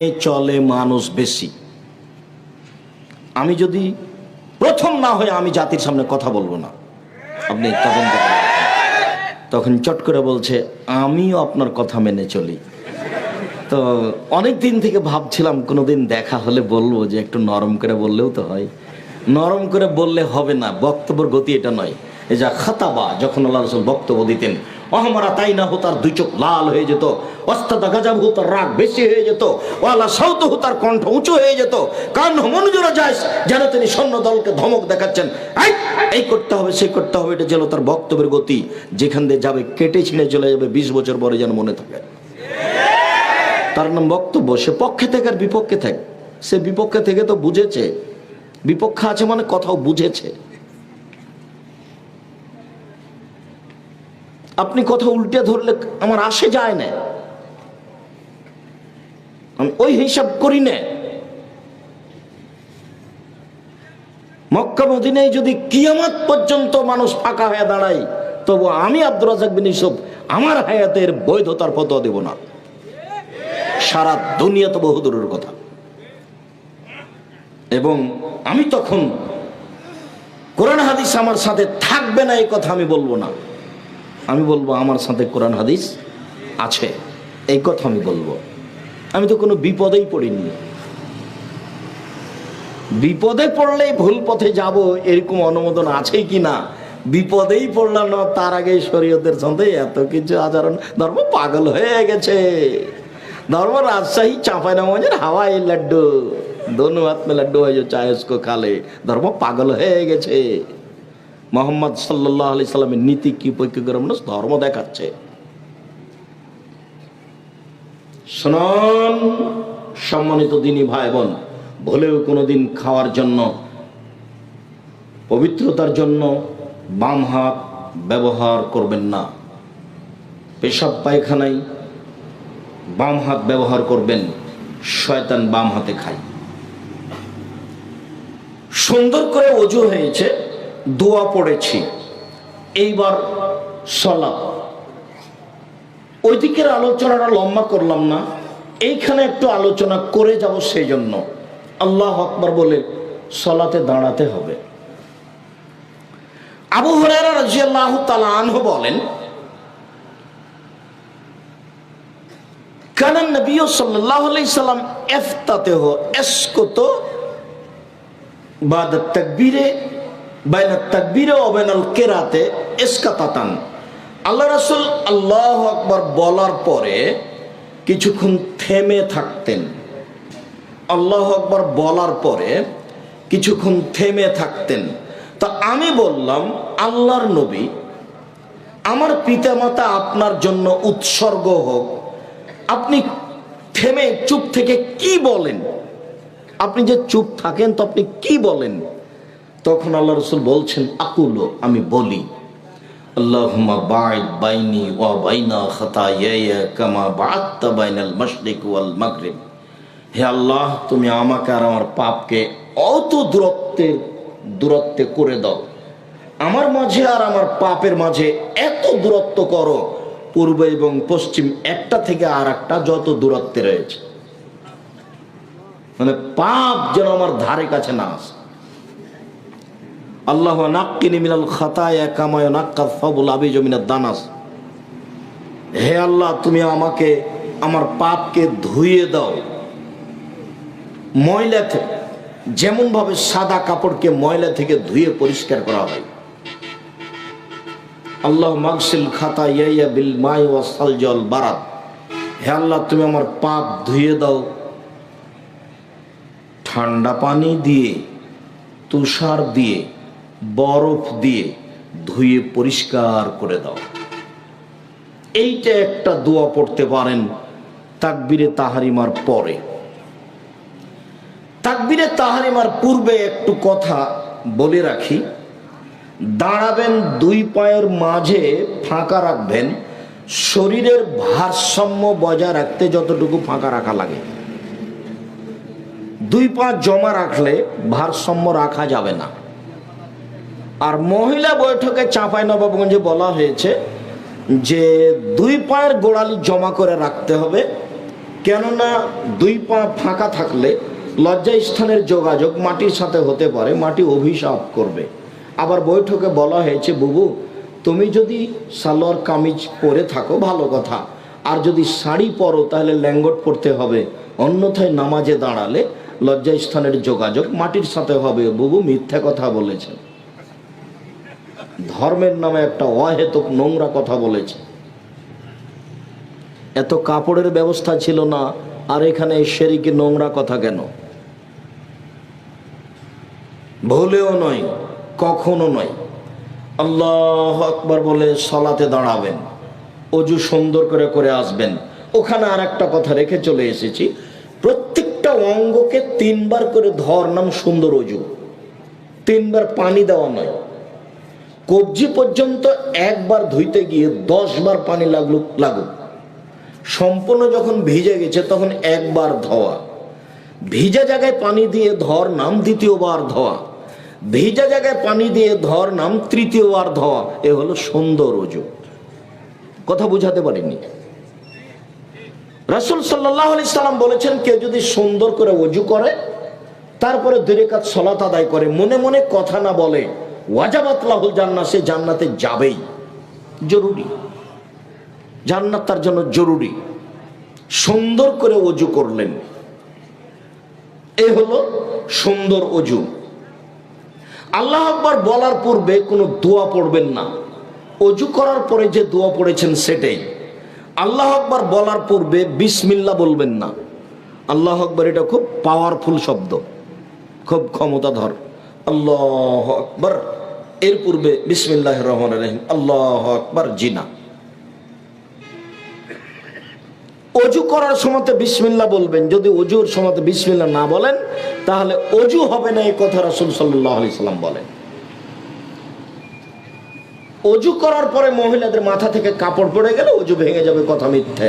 চলে মানুষ বেশি। আমি যদি প্রথম না হয়ে আমি জাতির সামনে কথা বলবো না, আপনি তখন চট করে বলছে আমিও আপনার কথা মেনে চলি। তো অনেক দিন থেকে ভাবছিলাম কোনোদিন দেখা হলে বলবো যে একটু নরম করে বললেও তো হয়। নরম করে বললে হবে না, বক্তব্যের গতি এটা নয়। এই যা খাতাবা, যখন আল্লাহ রাসূল বক্তব্য দিতেন, অহমারা তাই না হো, তার দুই চোখ লাল হয়ে যেত, অস্তাদা গাজাব হো, তার রাগ বেশি হয়ে যেত, ওয়ালা সাউত হো, তার কণ্ঠ উঁচু হয়ে যেত, কান মনোজোরা যায় যেন তিনি সৈন্য দলকে ধমক দেখাচ্ছেন, এই করতে হবে সেই করতে হবে। এটা যেন তার বক্তব্যের গতি, যেখান দিয়ে যাবে কেটে ছিঁড়ে চলে যাবে, 20 বছর পরে যেন মনে থাকে। তার নাম বক্তব্য। সে পক্ষে থেকে আর বিপক্ষে থাকে। সে বিপক্ষে থেকে তো বুঝেছে, বিপক্ষে আছে মানে কথাও বুঝেছে। আপনি কথা উল্টে ধরলে আমার আসে যায় না, আমি ওই হিসাব করি না। মক্কা মদিনায় যদি কিয়ামত পর্যন্ত মানুষ ফাঁকা হয়ে দাঁড়ায়, তবু আমি আব্দুর রাজ্জাক বিন ইউসুফ আমার হায়াতের বৈধতার ফতোয়া দেব না। সারা দুনিয়া তো বহু দূরের কথা। এবং আমি তখন কোরআন হাদিস আমার সাথে থাকবে না এই কথা আমি বলবো না। আমি বলবো আমার সাথে কোরআন হাদিস আছে, এই কথা আমি বলবো। আমি তো কোনো বিপদেই পড়িনি। বিপদে পড়লেই ভুল পথে যাব এরকম অনুমোদন আছে কি না, বিপদেই পড়লাম না তার আগে শরীয়তের সাথে এত কিছু আচরণ। ধর্ম পাগল হয়ে গেছে। ধর্ম রাজশাহী চাঁপাইনবাবগঞ্জের হাওয়াই লাড্ডু, दोनों हाथ में लड्डू है जो चाहे उसको खा ले। धर्म पागल হয়ে গেছে। মোহাম্মদ সাল্লাল্লাহু আলাইহি সাল্লামের নীতি কি পরীক্ষা করে মানুষ ধর্ম দেখাচ্ছে। শুনুন সম্মানিত দিনী ভাই বোন, ভুলেও কোনোদিন খাওয়ার জন্য, পবিত্রতার জন্য বাম হাত ব্যবহার করবেন না। পেশাব পায়খানায় বাম হাত ব্যবহার করবেন, শয়তান বাম হাতে খায়। সুন্দর করে ওযু হয়েছে, দোয়া পড়েছি, এইবার সালাত। ওই দিকের আলোচনাটা লম্বা করলাম না, এইখানে একটু আলোচনা করে যাব। সেই জন্য আল্লাহু আকবার বলে সালাতে দাঁড়াতে হবে। আবু হুরায়রা রাদিয়াল্লাহু তাআলা আনহু বলেন, কানা নবী সাল্লাল্লাহু আলাইহি সাল্লাম ইফতাতিহু ইসকুতু বাদা তাকবীরে বাইনা তাকবীরে ওয়া বাইনাল কিরাতে ইসকাতাতান। আল্লাহ রাসূল আল্লাহু আকবার বলার পরে কিছুক্ষণ থেমে থাকতেন। আল্লাহু আকবার বলার পরে কিছুক্ষণ থেমে থাকতেন। তা আমি বললাম, আল্লাহর নবী, আমার পিতামাতা আপনার জন্য উৎসর্গ হোক, আপনি থেমে চুপ থেকে কি বলেন? আপনি যে চুপ থাকেন তো আপনি কি বলেন? তখন আল্লাহ রাসূল বলছেন, আকুলু, আমি বলি, আল্লাহুম্মা বা'id বাইনি ওয়া বাইনা খাতায়ায়া কামা বা'আদতা বাইনাল মাশরিক ওয়াল মাগরিব। হে আল্লাহ, তুমি আমাকে আর আমার পাপকে অত দূরত্বে করে দাও। আমার মাঝে আর আমার পাপের মাঝে এত দূরত্ব করো, পূর্ব এবং পশ্চিম একটা থেকে আর একটা যত দূরত্বে রয়েছে, মানে পাপ যেন আমার ধারে কাছে না আসে। আল্লাহু নাক্কিনি মিনাল খাতায়া কামা ইয়ানাক্কাস সাবুল আবিজু মিনাদ দানাস। হে আল্লাহ, তুমি আমাকে আমার পাপকে ধুইয়ে দাও ময়লা থেকে, যেমন ভাবে সাদা কাপড়কে ময়লা থেকে ধুয়ে পরিষ্কার করা হয়। আল্লাহ মাগসিল খাতায়া বিল মাই ওয়াস সালজি ওয়াল বারাদ। হে আল্লাহ, তুমি আমার পাপ ধুইয়ে দাও ঠান্ডা পানি দিয়ে, তুষার দিয়ে, বরফ দিয়ে ধুয়ে পরিষ্কার করে দাও। এইটা একটা দোয়া পড়তে পারেন তাকবীরে তাহরিমার পরে। তাকবীরে তাহরিমার পূর্বে একটু কথা বলে রাখি। দাঁড়াবেন, দুই পায়ের মাঝে ফাঁকা রাখবেন, শরীরের ভারসাম্য বজায় রাখতে যতটুকু ফাঁকা রাখা লাগে। দুই পা জমা রাখলে ভারসাম্য রাখা যাবে না। আর মহিলা বৈঠকে চাঁপাইনবাবগঞ্জে বলা হয়েছে যে দুই পায়ের গোড়ালি জমা করে রাখতে হবে, কেননা দুই পা ফাঁকা থাকলে লজ্জাস্থানের যোগাযোগ মাটির সাথে হতে পারে, মাটি অভিশাপ করবে। আবার বৈঠকে বলা হয়েছে, বুবু তুমি যদি সালোয়ার কামিজ পরে থাকো ভালো কথা, আর যদি শাড়ি পরো তাহলে ল্যাঙ্গট পরতে হবে, অন্যথায় নামাজে দাঁড়ালে লজ্জাস্থানের যোগাযোগ মাটির সাথে হবে। বুবু মিথ্যা কথা বলেছে, ধর্মের নামে একটা অহেতুক নোংরা কথা বলেছে। এত কাপড়ের ব্যবস্থা ছিল না, আর এখানে শিরকি নোংরা কথা কেন? ভুলেও নয়, কখনো নয়। আল্লাহু আকবার বলে সালাতে দাঁড়াবেন, অজু সুন্দর করে করে আসবেন। ওখানে আর একটা কথা রেখে চলে এসেছি, প্রত্যেকটা অঙ্গকে 3 বার করে ধর নাম সুন্দর অজু, 3 বার পানি দেওয়া নয়। কবজি পর্যন্ত একবার ধুইতে গিয়ে 10 বার পানি লাগুক। সম্পূর্ণ যখন ভিজে গেছে তখন একবার ধোয়া, ভিজা জায়গায় পানি দিয়ে ধর নাম দ্বিতীয়বার ধোয়া, ভিজা জায়গায় পানি দিয়ে ধর নাম তৃতীয়বার ধোয়া। এ হলো সুন্দর অজু। কথা বুঝাতে পারিনি? রাসূল সাল্লাল্লাহু আলাইহি সাল্লাম বলেছেন, কেউ যদি সুন্দর করে অজু করে তারপরে 2 রাকাত সালাত আদায় করে, মনে মনে কথা না বলে, ওয়াজাবাত লাহুল জান্নাহ, সে জান্নাতে যাবেই। জরুরি, জান্নাত তার জন্য জরুরি। সুন্দর করে অজু করলেন, এ হলো সুন্দর অজু। আল্লাহু আকবার বলার পূর্বে কোনো দোয়া পড়বেন না, অজু করার পরে যে দোয়া পড়েছেন সেটাই। আল্লাহু আকবার বলার পূর্বে বিসমিল্লাহ বলবেন না। আল্লাহু আকবার এটা খুব পাওয়ারফুল শব্দ, খুব ক্ষমতাধর। আল্লাহু আকবার, এর পূর্বে বিসমিল্লাহির রহমানির রহিম, আল্লাহু আকবার জিনা। অজু করার সময় বিসমিল্লাহ বলবেন। যদি অজুর সময় বিসমিল্লাহ না বলেন তাহলে অজু হবে না, এই কথা রাসূল সাল্লাল্লাহু আলাইহি সাল্লাম বলেন। অজু করার পরে মহিলাদের মাথা থেকে কাপড় পড়ে গেলে অজু ভেঙে যাবে, কথা মিথ্যে।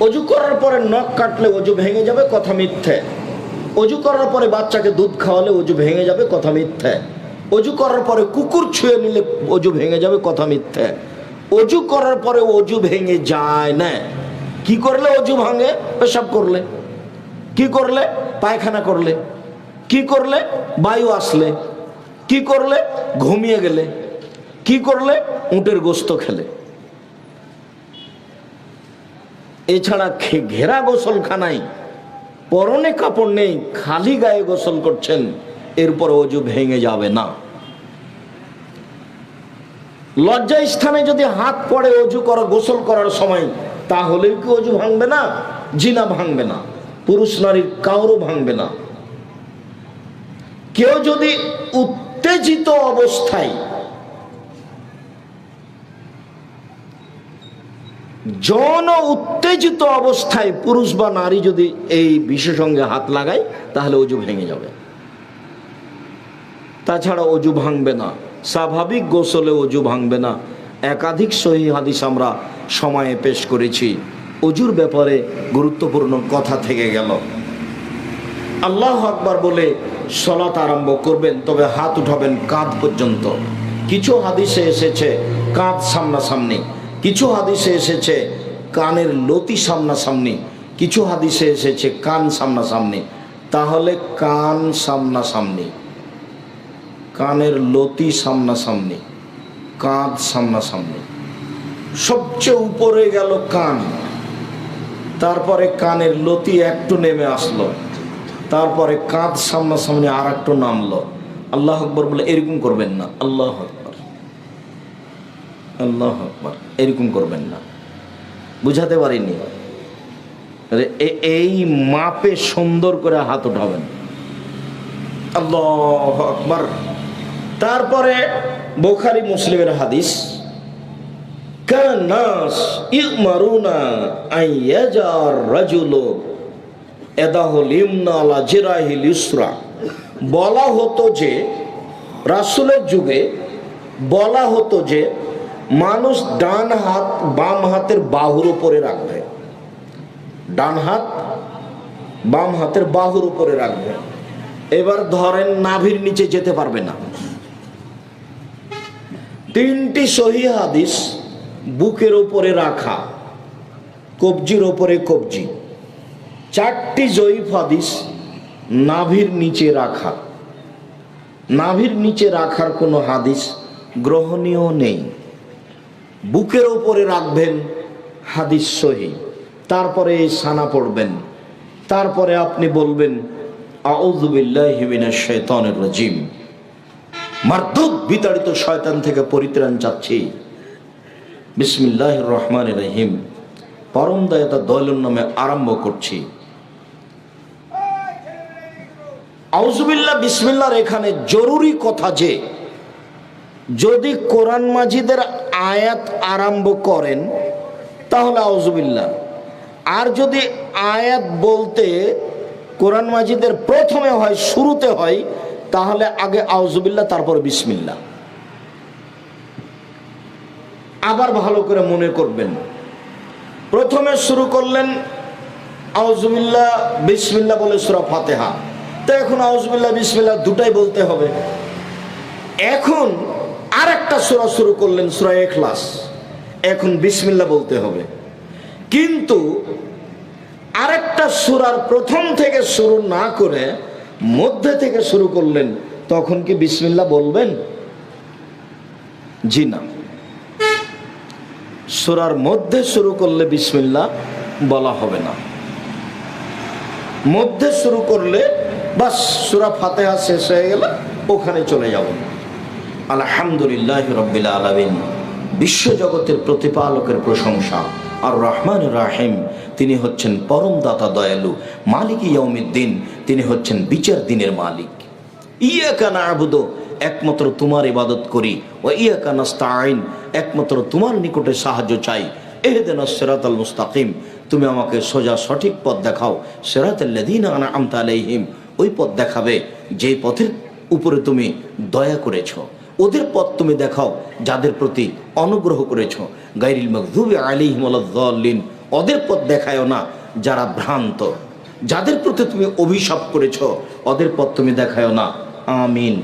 অজু করার পরে নখ কাটলে অজু ভেঙে যাবে, কথা মিথ্যে। অজু করার পরে বাচ্চাকে দুধ খাওয়ালে অজু ভেঙে যাবে, কথা মিথ্যে। অজু করার পরে কুকুর ছুঁয়ে নিলে অজু ভেঙে যাবে, কথা মিথ্যে। অজু করার পরে অজু ভেঙে যায় না। কি করলে অজু ভাঙে? পেশাব করলে, কি করলে পায়খানা করলে, কি করলে বায়ু আসলে, কি করলে ঘুমিয়ে গেলে, কি করলে উটের গোস্ত খেলে। এছাড়া ঘেরা গোসলখানায় পরনে কাপড় নেই, খালি গায়ে গোসল করছেন, এরপর অজু ভেঙে যাবে না। লজ্জা স্থানে যদি হাত পড়ে অজু করা, গোসল করার সময়, তাহলে কি অজু ভাঙবে না? জিনা ভাঙবে না, পুরুষ নারীর কারও ভাঙবে না। কেউ যদি উত্তেজিত অবস্থায়, জন উত্তেজিত অবস্থায় পুরুষ বা নারী যদি এই বিশেষ অঙ্গে হাত লাগায় তাহলে অজু ভেঙে যাবে। তাছাড়া অজু ভাঙবে না, স্বাভাবিক গোসলে অজু ভাঙবে না। একাধিক সহিহ হাদিস আমরা সময়ে পেশ করেছি। অজুর ব্যাপারে গুরুত্বপূর্ণ কথা থেকে গেল। আল্লাহু আকবার বলে সালাত আরম্ভ করবেন, তবে হাত উঠাবেন কাঁধ পর্যন্ত। কিছু হাদিসে এসেছে কাঁধ সামনাসামনি, কিছু হাদিসে এসেছে কানের লতি সামনাসামনি, কিছু হাদিসে এসেছে কান সামনাসামনি। তাহলে কান সামনাসামনি, কানের লতি সামনাসামনি, কাঁধ সামনাসামনি। সবচেয়ে উপরে গেল কান, তারপরে কানের লতি একটু নেমে আসলো, তারপরে কাঁধ সামনাসামনি আর একটু নামলো। আল্লাহু আকবার বলে এরকম করবেন না, আল্লাহু আকবার, আল্লাহু আকবার, এরকম করবেন না। বুঝাতে পারিনি? এই মাপে সুন্দর করে হাত উঠাবেন, আল্লাহু আকবার। তারপরে বুখারী মুসলিমের হাদিস, কানাস ইউমারুনা আইয়াজার রাজুলু এদাহুল ইমনা আলা জিরাহিল ইসরা। বলা হতো যে, রাসূলের যুগে বলা হতো যে মানুষ ডান হাত বাম হাতের বাহুর উপরে রাখবে, ডান হাত বাম হাতের বাহুর উপরে রাখবে। এবার ধরেন নাভির নিচে যেতে পারবে না। 3টি সহিহ হাদিস বুকের উপরে রাখা, কবজির উপরে কবজি, 4টি জয়ীফ হাদিস নাভির নিচে রাখা, নাভির নিচে রাখার কোনো হাদিস গ্রহণীয় নেই। বুকের ওপরে রাখবেন, হাদিস সহি। তারপরে এই সানা পড়বেন, তারপরে আপনি বলবেন আউযু বিল্লাহি মিনাশ শাইতানির রাজিম, মারদুদ বিতাড়িত শয়তান থেকে পরিত্রাণ চাচ্ছি, বিসমিল্লাহির রহমানির রহিম, পরম দয়াতা দয়ালুর নামে আরম্ভ করছি। আউযুবিল্লাহ বিসমিল্লাহর এখানে জরুরি কথা যে যদি কোরআন মাজিদের আয়াত আরম্ভ করেন তাহলে আউযুবিল্লাহ, আর যদি আয়াত বলতে কোরআন মাজিদের প্রথমে হয়, শুরুতে হয়, তাহলে আগে আউযুবিল্লাহ তারপর বিসমিল্লাহ। আবার ভালো করে মনে করবেন, প্রথমে শুরু করলেন আউযুবিল্লাহ বিসমিল্লাহ বলে সূরা ফাতিহা, তো এখন আউযুবিল্লাহ বিসমিল্লাহ দুটাই বলতে হবে। এখন আরেকটা সূরা শুরু করলেন সূরা ইখলাস, এখন বিসমিল্লাহ বলতে হবে। কিন্তু আরেকটা সূরার প্রথম থেকে শুরু না করে মধ্যে থেকে শুরু করলেন, তখন কি বিসমিল্লাহ বলবেন? জি না, সূরার মধ্যে শুরু করলে বিসমিল্লাহ বলা হবে না। মধ্যে শুরু করলে বাস সূরা ফাতিহা শেষ হয়ে গেল, ওখানে চলে যাব। আলহামদুলিল্লাহি রাব্বিল আলামিন, বিশ্বজগতের প্রতিপালকের প্রশংসা। আর রহমানুর রাহিম, তিনি হচ্ছেন পরম দাতা দয়ালু। মালিক ইয়াউমিদ্দিন, তিনি হচ্ছেন বিচার দিনের মালিক। ইয়াকা না'বুদু, একমাত্র তোমার ইবাদত করি। ওয়া ইয়াকা নাস্তাঈন, একমাত্র তোমার নিকটে সাহায্য চাই। ইহদিনাস সিরাতাল মুস্তাকিম, তুমি আমাকে সোজা সঠিক পথ দেখাও। সিরাতাল্লাযীনা আন'আমতা আলাইহিম, ওই পথ দেখাবে যেই পথের উপরে তুমি দয়া করেছো। ওদের পথ তুমি দেখাও যাদের প্রতি অনুগ্রহ করেছো। গায়রিল মাগযুবি আলাইহিম ওয়ালাদ-দাল্লিন, ওদের পথ দেখায়ও না যারা ভ্রান্ত। যাদের প্রতি তুমি অভিশাপ করেছো ওদের পথ তুমি দেখায়ও না। আমিন।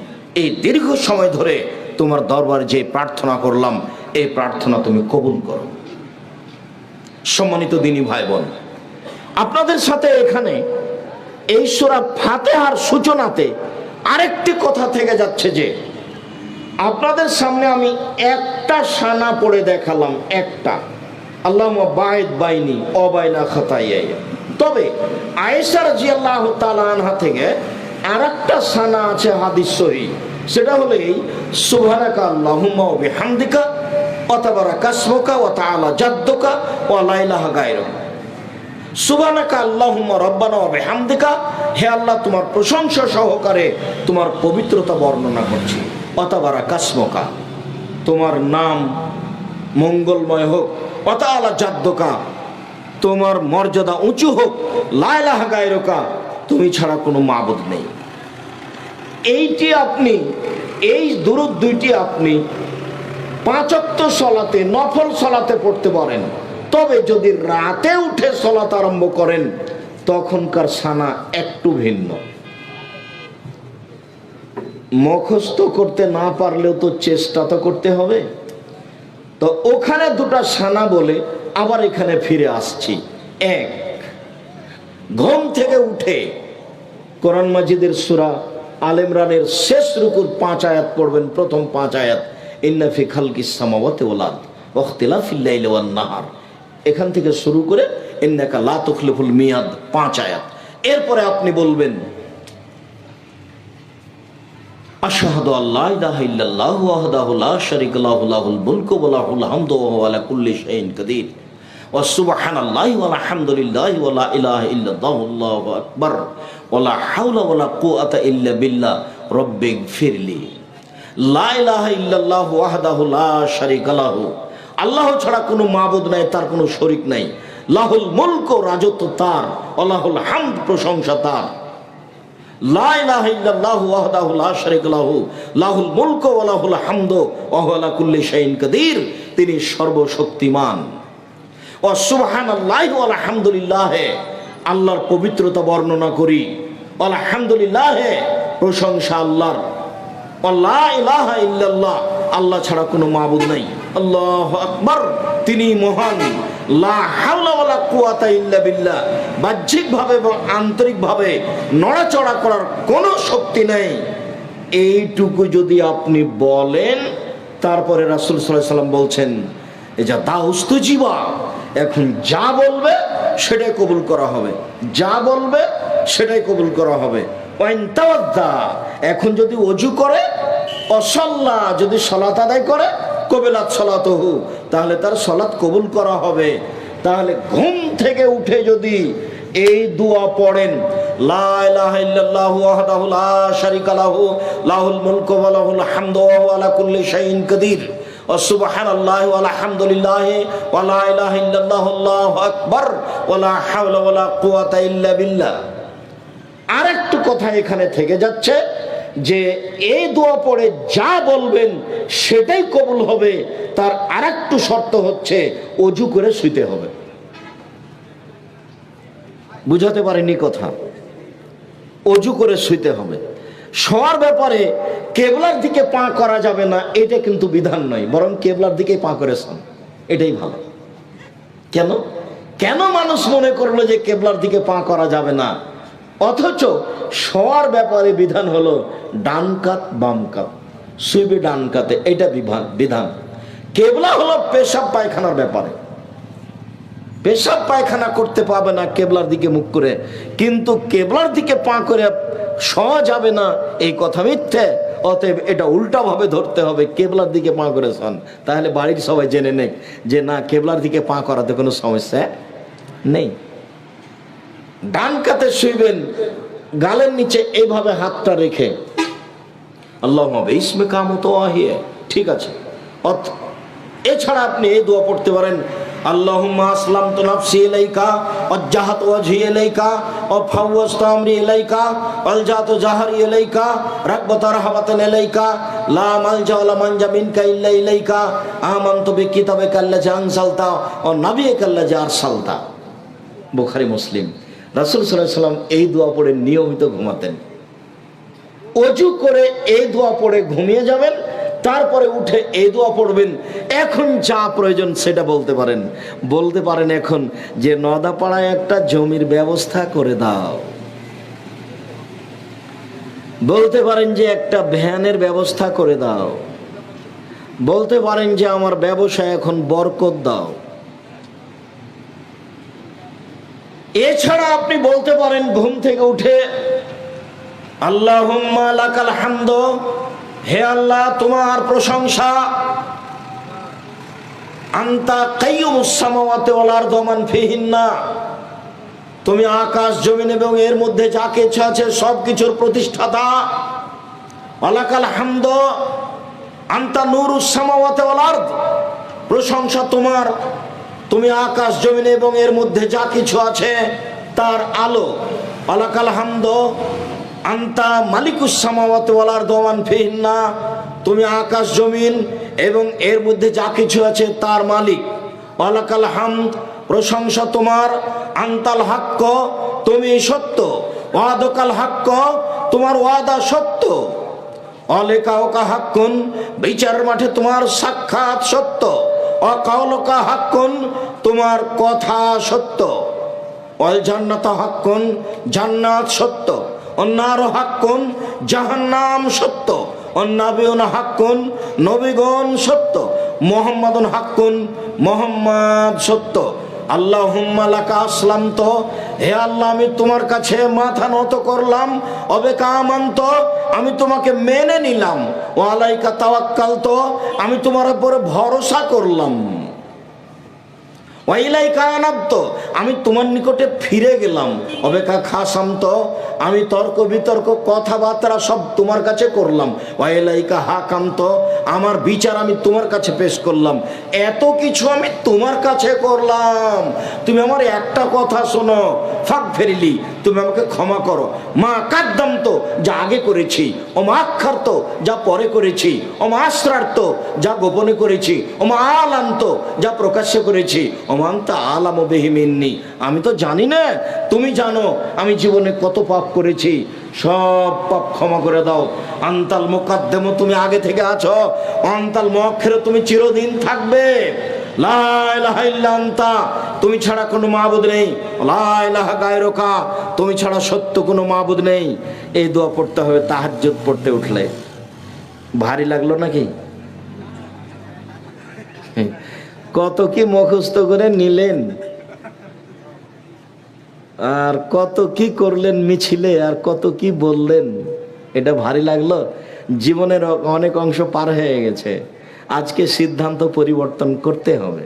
এই দীর্ঘ সময় ধরে তোমার দরবারে যে প্রার্থনা করলাম, এই প্রার্থনা তুমি কবুল করো। সম্মানিত দিনী ভাই বোন, আপনাদের সাথে এখানে এই সূরা ফাতিহার সূচনাতে আরেকটি কথা থেকে যাচ্ছে যে আপনাদের সামনে আমি একটা সানা পড়ে দেখালাম, একটা, আল্লাহুম্মা বাঈদ বাইনি ওয়া বাইনা খাতায়ায়া। তবে আয়েশা রাদিয়াল্লাহু তাআলা আনহা থেকে আরেকটা সানা আছে হাদিস সহিহ, সেটা হলো এই সুবহানাকা আল্লাহুম্মা ওয়া বিহামদিকা ওয়া তাবারাকা ইসমুকা ওয়া তাআলা জাদ্দুকা ওয়া লা ইলাহা গায়রুকা। সুবহানাকা আল্লাহুম্মা রাব্বানা ওয়া বিহামদিকা, হে আল্লাহ তোমার প্রশংসা সহকারে তোমার পবিত্রতা বর্ণনা করছি। ওয়া তাবারাকা ইসমুকা, তোমার নাম মঙ্গলময় হোক। ওয়া তাআলা জাদ্দুকা, তোমার মর্যাদা উঁচু হোক। লা ইলাহা গায়রুকা, তুমি ছাড়া কোনো মাবুদ নেই। এইটি আপনি, এই দুরূদ দুইটি আপনি 5 ওয়াক্ত সালাতে, নফল সালাতে পড়তে পারেন। তবে যদি রাতে উঠে সালাত আরম্ভ করেন তখনকার সানা একটু ভিন্ন। মুখস্থ করতে না পারলেও তো চেষ্টা তো করতে হবে। তো ওখানে দুটা সানা বলে আবার এখানে ফিরে আসছি। এক, ঘুম থেকে উঠে কোরআন মাজিদের সূরা আল ইমরানের শেষ রুকুর 5 আয়াত পড়বেন। প্রথম 5 আয়াত, ইন্না ফি খালকিস সামাওয়াতি ওয়াল আরদ ওয়া ইখতিলাফিল লাইলি ওয়ান নাহার, এখান থেকে শুরু করে ইন্নাকা লা তুখলিফুল মিয়াদ 5 আয়াত। এরপরে আপনি বলবেন আশহাদু আল্লা ইলাহা ইল্লাল্লাহু ওয়াহদাহু লা শারীকা লাহু লাহুল মুলকু ওয়া লাহুল হামদু ওয়া হুয়া আলা কুল্লি শাইইন কাদির ওয়া সুবহানাল্লাহি ওয়া আলহামদুলিল্লাহি ওয়া লা ইলাহা ইল্লাল্লাহু আল্লাহু আকবার ওয়া লা হাওলা ওয়া লা কুওয়াতা ইল্লা বিল্লাহ রব্বিগফিরলি। লা ইলাহা ইল্লাল্লাহু ওয়াহদাহু লা শারীকা লাহু, আল্লাহ ছাড়া কোনো মাবুদ নাই, তার কোনো শরীক নাই। লাহুল মুলক, রাজত্ব তার। লাহুল হামদ, প্রশংসা তার। লা ইলাহা ইল্লাল্লাহু ওয়াহদাহু লা শারীকা লাহু লাহুল মুলক ওয়া লাহুল হামদ ওয়া হুয়া আলা কুল্লি শাইইন কাদির, তিনি সর্বশক্তিমান। ওয়া সুবহানাল্লাহি ওয়া আলহামদুলিল্লাহ, আল্লাহর পবিত্রতা বর্ণনা করি। আলহামদুলিল্লাহ, প্রশংসা আল্লাহর। ওয়া লা ইলাহা ইল্লাল্লাহ, আল্লাহ ছাড়া কোনো মাবুদ নাই। আল্লাহু আকবার, তিনি মহান। লা হাওলা ওয়ালা কুওয়াতা ইল্লা বিল্লাহ, বাহ্যিকভাবে এবং আন্তরিকভাবে নড়াচড়া করার কোনো শক্তি নেই, এইটুকু যদি আপনি বলেন, তারপরে রাসূল সাল্লাল্লাহু আলাইহি ওয়াসাল্লাম বলছেন এই যা দাউস্তুজিবা, এখন যা বলবে সেটাই কবুল করা হবে, যা বলবে সেটাই কবুল করা হবে। ওয়াইন তাওয়াদ্দা, এখন যদি ওযু করে, অসাল্লা, যদি সালাত আদায় করে, কবিলাত সালাতুহু, তাহলে তার সালাত কবুল করা হবে। তাহলে ঘুম থেকে উঠে যদি এই দোয়া পড়েন, লা ইলাহা ইল্লাল্লাহু ওয়াহদাহু লা শারীকা লাহু লাহুল মুলকু ওয়া লাহুল হামদু ওয়া হুয়া আলা কুল্লি শাইইন কাদির ওয়া সুবহানাল্লাহি ওয়া আলহামদুলিল্লাহি ওয়া লা ইলাহা ইল্লাল্লাহু আল্লাহু আকবার ওয়া লা হাওলা ওয়া লা কুওয়াতা ইল্লা বিল্লাহ। আরেকটু কথা এখানে থেকে যাচ্ছে যে এই দোয়া পড়ে যা বলবেন সেটাই কবুল হবে। তার আরেকটু শর্ত হচ্ছে ওযু করে শুইতে হবে। বুঝাতে পারিনি কথা? ওযু করে শুইতে হবে। শোয়ার ব্যাপারে কেবলার দিকে পা করা যাবে না, এটা কিন্তু বিধান নয়, বরং কেবলার দিকে পা করেছেন, এটাই ভালো। কেন কেন মানুষ মনে করলো যে কেবলার দিকে পা করা যাবে না, অথচ শোয়ার ব্যাপারে বিধান হলো ডান কাত বাম কাত, শুইবে ডান কাতে, এটা বিধান। কেবলা হলো পেশাব পায়খানার ব্যাপারে, পেশাব পায়খানা করতে পাবে না কেবলার দিকে মুখ করে, কিন্তু কেবলার দিকে পা করে শোয়া যাবে না এই কথা মিথ্যে। অতএব এটা উল্টা ভাবে ধরতে হবে, কেবলার দিকে পা করে শোন, তাহলে বাড়ির সবাই জেনে নেক যে না, কেবলার দিকে পা করাতে কোনো সমস্যা নেই। ডান কাতে শুইবেন, গালের নিচে এইভাবে হাতটা রেখে আল্লাহুম্মা বিসমি কামতু আহিয়া, ঠিক আছে। এছাড়া আপনি এই দোয়া পড়তে পারেন, আল্লাহুম্মা আসলামতু নাফসি ইলাইকা ওয়াজ্জাহাতু ওয়াজহি ইলাইকা ওয়া ফাওয়াজতু আমরি ইলাইকা ওয়ালজাতু জাহরি ইলাইকা রাগবাতা রাহবাতান ইলাইকা লা মালজা ওয়া লা মানজা মিনকা ইল্লা ইলাইকা আমানতু বিকিতাবিকা আল্লাযী আনজালতা ওয়া নাবিয়্যিকা আল্লাযী আরসালতা। বুখারী মুসলিম। রাসূল সাল্লাল্লাহু আলাইহি ওয়াসাল্লাম এই দোয়া পড়ে নিয়মিত ঘুমাতেন। ওযু করে এই দোয়া পড়ে ঘুমিয়ে যাবেন, তারপরে উঠে এই দোয়া পড়বেন। এখন যা প্রয়োজন সেটা বলতে পারেন এখন যে নদাপাড়ায় একটা জমির ব্যবস্থা করে দাও, বলতে পারেন যে একটা ভ্যানের ব্যবস্থা করে দাও, বলতে পারেন যে আমার ব্যবসায় এখন বরকত দাও। এছাড়া আপনি বলতে পারেন ঘুম থেকে উঠে আল্লাহুম্মা লাকাল হামদু, হে আল্লাহ তোমার প্রশংসা, আনতা কাইয়ুমুস সামাওয়াতি ওয়াল আরদি ওয়া মান ফিহিন্না, তুমি আকাশ জমিন এবং এর মধ্যে যা কিছু আছে সবকিছুর প্রতিষ্ঠাতা। ওয়ালাকাল হামদু আনতা নূরুস সামাওয়াতি ওয়াল আরদি, প্রশংসা তোমার, তুমি আকাশ জমিন এবং এর মধ্যে যা কিছু আছে তার আলো। ওয়ালাকাল হামদু আনতা মালিকুস সামাওয়াতি ওয়াল আরদি ওয়া মান ফিহিন্না, তুমি আকাশ জমিন এবং এর মধ্যে যা কিছু আছে তার মালিক। ওয়ালাকাল হামদ, প্রশংসা তোমার, আনতাল হাক্ক, তুমি সত্য, ওয়াদাকাল হাক্ক, তোমার ওয়াদা সত্য, অলেকাওকা হাক্কুন, বিচারের মাঠে তোমার সাক্ষাৎ সত্য, অকাওলকা হাক্কুন, তোমার কথা সত্য, ওয়াল জান্নাতু হাক্কুন, জান্নাত সত্য, অন্নার হাক্কুন, জাহান্নাম সত্য, অন্নাবিউন হাক্কুন, নবীগণ সত্য, মুহাম্মাদুন হাক্কুন, মুহাম্মদ সত্য। আল্লাহুম্মা লাকা আসলামতু, হে আল্লাহ আমি তোমার কাছে মাথা নত করলাম, অবিকা আমানতু, আমি তোমাকে মেনে নিলাম, ওয়া আলাইকা তাওয়াক্কালতু, আমি তোমার উপরে ভরসা করলাম, ওয়া ইলাইকা আনাবতু, আমি তোমার নিকটে ফিরে গেলাম, অবিকা খাসামতু, আমি তর্ক বিতর্ক কথাবার্তা সব তোমার কাছে করলাম, ওয়া ইলাইকা হাকামতু, আমার বিচার আমি তোমার কাছে পেশ করলাম। এত কিছু আমি তোমার কাছে করলাম, তুমি আমার একটা কথা শোনো, ফাগফিরলি, তুমি আমাকে ক্ষমা করো, মা কাদ্দামতু, যা আগে করেছি, ও মা আখারতু, যা পরে করেছি, ও মা আসরারতু, যা গোপনে করেছি, ও মা আলানতু, যা প্রকাশ্যে করেছি, ও মা আনতা আলামু বিহি মিন্নি, আমি তো জানি না, তুমি জানো আমি জীবনে কত পাপ করেছি, সব পাপ ক্ষমা করে দাও। আনতাল মুকাদ্দামু, তুমি আগে থেকে আছো, আনতাল মুআখিরু, তুমি চিরদিন থাকবে, লা ইলাহা ইল্লা আনতা, তুমি ছাড়া কোনো মাবুদ নেই। লা ইলাহা গায়রুকা, তুমি ছাড়া সত্য কোনো মাবুদ নেই। এই দোয়া পড়তে হবে তাহাজ্জুদ পড়তে উঠলে। ভারী লাগলো নাকি? কত কি মুখস্থ করে নিলেন, আর কত কি করলেন মিছিলে, আর কত কি বললেন। এটা ভারী লাগলো? জীবনের অনেক অংশ পার হয়ে গেছে, আজকে সিদ্ধান্ত পরিবর্তন করতে হবে।